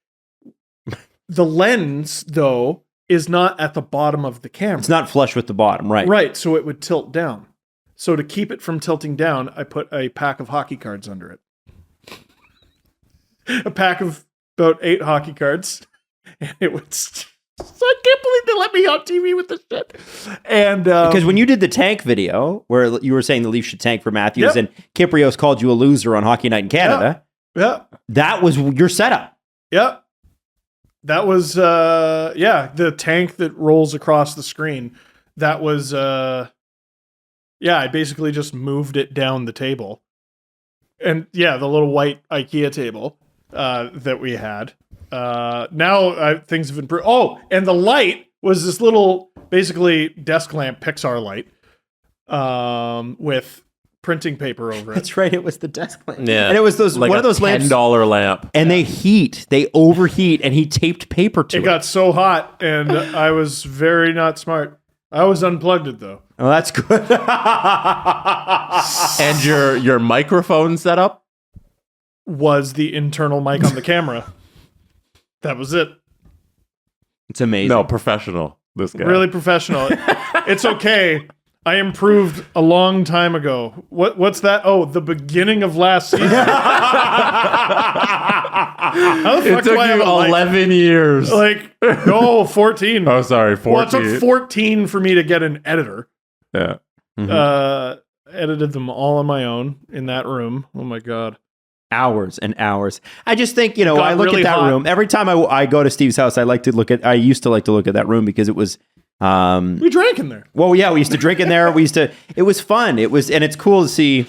The lens, though, is not at the bottom of the camera. It's not flush with the bottom, right? Right, so it would tilt down. So to keep it from tilting down, I put a pack of hockey cards under it. A pack of about 8 hockey cards. And it was... I can't believe they let me on TV with this shit. And because when you did the tank video, where you were saying the Leafs should tank for Matthews, Yep. and Kiprios called you a loser on Hockey Night in Canada, yeah, that was your setup. yeah. That was, the tank that rolls across the screen. That was, I basically just moved it down the table. And the little white IKEA table that we had. Now things have improved. Oh, and the light was this little, basically, desk lamp Pixar light with printing paper over it. That's right. It was the desk lamp. Yeah. And it was like one of those lamps. $10 lamp. And they overheat, and he taped paper to it. It got so hot, and I was very not smart. I was unplugged it, though. Oh, that's good. And your microphone setup? Was the internal mic on the camera. That was it. It's amazing. No, professional. This guy. Really professional. It's okay. I improved a long time ago. What's that? Oh, the beginning of last season. How the fuck It took do I have you a light? 11 years. Like, no, 14. Oh, sorry, 14. Well, it took 14 for me to get an editor. Yeah. Edited them all on my own in that room. Oh my God. Hours and hours. I just think, Got I look really at that hot. room. Every time I go to Steve's house, I used to like to look at that room because it was, We drank in there. well, yeah, we used to drink in there. It was fun. And it's cool to see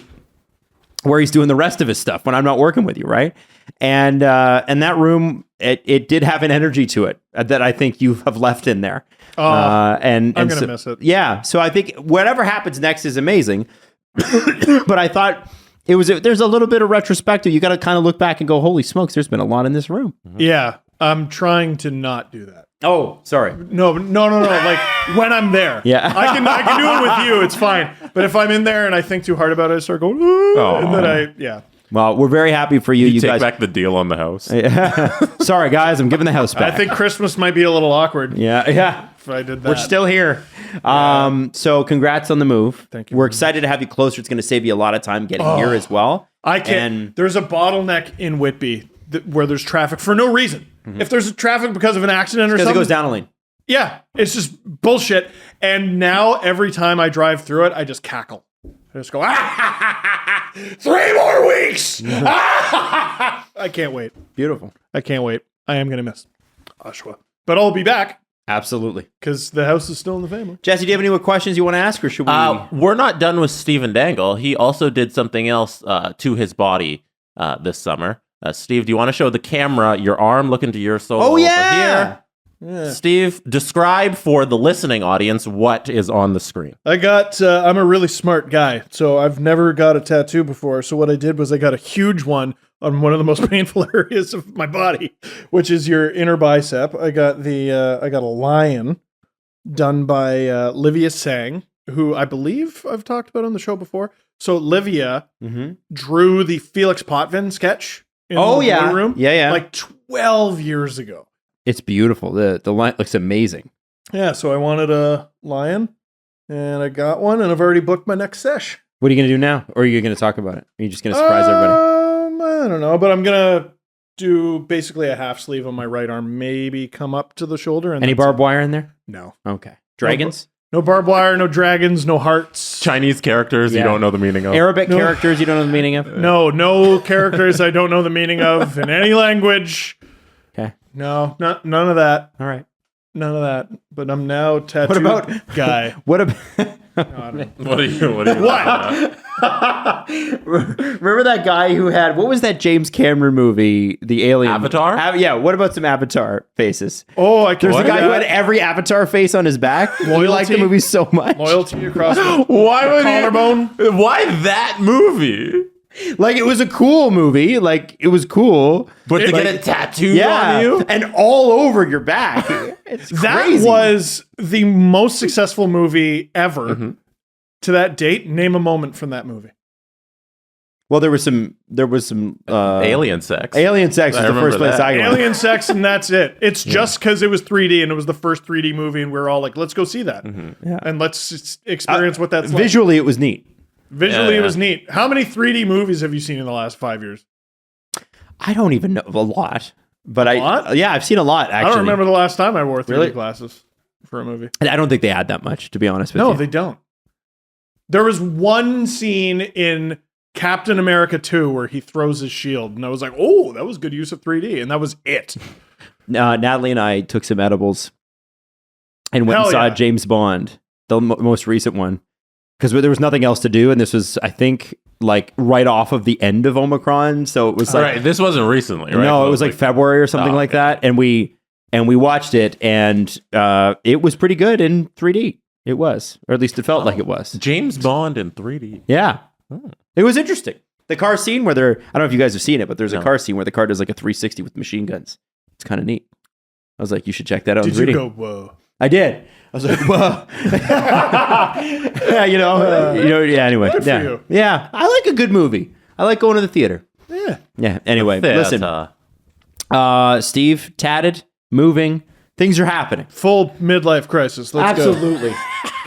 where he's doing the rest of his stuff when I'm not working with you, right? And that room, it did have an energy to it that I think you have left in there. I'm going to so- miss it. Yeah. So I think whatever happens next is amazing. But I thought there's a little bit of retrospective. You got to kind of look back and go, holy smokes, there's been a lot in this room. Yeah. I'm trying to not do that. Oh, sorry. No. Like when I'm there. Yeah. I can do it with you. It's fine. But if I'm in there and I think too hard about it, I start going, "Ooh," and then Well, we're very happy for you. You take guys back the deal on the house. Sorry, guys. I'm giving the house back. I think Christmas might be a little awkward. Yeah. If I did that. We're still here. So congrats on the move. Thank you. We're excited to have you closer. It's going to save you a lot of time getting here as well. I can't. There's a bottleneck in Whitby where there's traffic for no reason. If there's traffic because of an accident or Because something, it goes down a lane. yeah, it's just bullshit. And now every time I drive through it, I just cackle. I just go, 3 more weeks. I can't wait. Beautiful. I can't wait. I am going to miss Oshawa. But I'll be back Absolutely. because the house is still in the family. Jesse, do you have any more questions you want to ask, or should we? We're not done with Steven Dangle. He also did something else to his body this summer. Steve, do you want to show the camera your arm looking to your soul over here? Yeah. Steve, describe for the listening audience what is on the screen. I got, I'm a really smart guy, so I've never got a tattoo before. So what I did was I got a huge one on one of the most painful areas of my body, which is your inner bicep. I got a lion done by Livia Sang, who I believe I've talked about on the show before. So Livia drew the Felix Potvin sketch in the Blue Room. Yeah. Like 12 years ago. It's beautiful. The line looks amazing. Yeah, so I wanted a lion, and I got one, and I've already booked my next sesh. What are you going to do now? Or are you going to talk about it? Are you just going to surprise everybody? I don't know, but I'm going to do basically a half sleeve on my right arm, maybe come up to the shoulder. And Any barbed wire in there? No. Okay. Dragons? No barbed wire, no dragons, no hearts. Chinese characters you don't know the meaning of. Arabic characters you don't know the meaning of? No characters I don't know the meaning of in any language. Okay. No, none of that. All right. None of that. But I'm now tattooed guy. What about... What are you? What? Remember that guy who had... What was that James Cameron movie? The Alien... Avatar? Yeah. What about some Avatar faces? Oh, I can There's a see guy who that. had every Avatar face on his back. We Loyalty. liked the movie so much. Loyalty across the Why would collarbone. Why that movie? Like, it was a cool movie. Like, it was cool. But to like, get it tattooed on you? and all over your back. It's That crazy. was the most successful movie ever to that date. Name a moment from that movie. Well, there was some Alien sex. Alien sex I is the remember first place that. I went. Alien sex, and that's it. It's just because it was 3D and it was the first 3D movie, and we were all like, let's go see that. Yeah. And let's experience what that's like. Visually, it was neat. Visually, Yeah. it was neat. How many 3D movies have you seen in the last 5 years? I don't even know a lot, but lot? yeah, I've seen a lot. Actually, I don't remember the last time I wore 3D Really? glasses for a movie. And I don't think they had that much, to be honest with No, you. they don't. There was one scene in Captain America 2 where he throws his shield, and I was like, oh, that was good use of 3D, and that was it. Natalie and I took some edibles and went Hell and saw yeah. James Bond, the most recent one, because there was nothing else to do, and this was, I think, like right off of the end of Omicron, so it was like Right. This wasn't recently, right? no, it was like February or something like that, and we watched it, and it was pretty good in 3D. It was, or at least it felt like it was. James Bond in 3D. Yeah, it was interesting. The car scene where I don't know if you guys have seen it, but there's a car scene where the car does like a 360 with machine guns. It's kind of neat. I was like, you should check that out. Did in 3D. you go, whoa? I did. I was like, whoa. Yeah, anyway. Good for yeah. you. Yeah. I like a good movie. I like going to the theater. Yeah. Yeah. Anyway, Theater. listen. Steve, tatted, moving. Things are happening. Full midlife crisis. Let's go. Absolutely.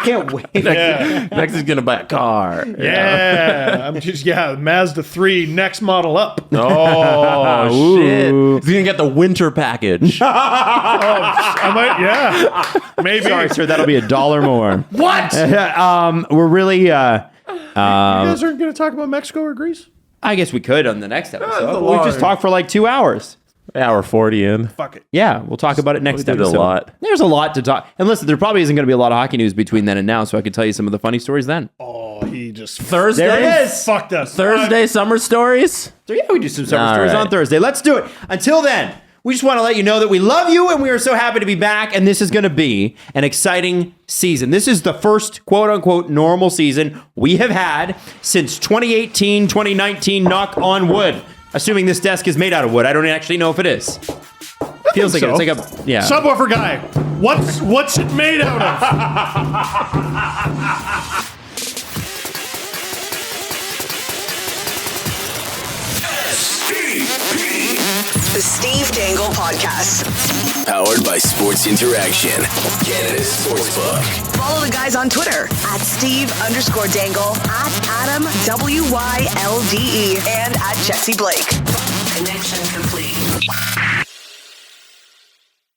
Can't wait. Yeah. Next he's gonna buy a car. Yeah. I'm just, Mazda 3 next model up. Oh shit! Ooh. He's gonna get the winter package. I might, yeah. Maybe. Sorry, sir. That'll be $1 more. What? We're really. You guys aren't going to talk about Mexico or Greece? I guess we could on the next episode. the We just line. talked for like 2 hours. Hour 40 in. Fuck it. Yeah, we'll talk about it next We did a episode. lot. There's a lot to talk. And listen, there probably isn't going to be a lot of hockey news between then and now, so I can tell you some of the funny stories then. Oh, he just Thursday. There it is. fucked us. Thursday summer stories. So yeah, we do some summer All stories right. on Thursday. Let's do it. Until then, we just want to let you know that we love you and we are so happy to be back. And this is going to be an exciting season. This is the first quote unquote normal season we have had since 2018, 2019, knock on wood. Assuming this desk is made out of wood. I don't actually know if it is. Feels like so. it's like a Subwoofer guy. What's it made out of? The Steve Dangle Podcast. Powered by Sports Interaction, Canada's Sportsbook. Follow the guys on Twitter at Steve_Dangle, at Adam WYLDE, and at Jesse Blake. Connection complete.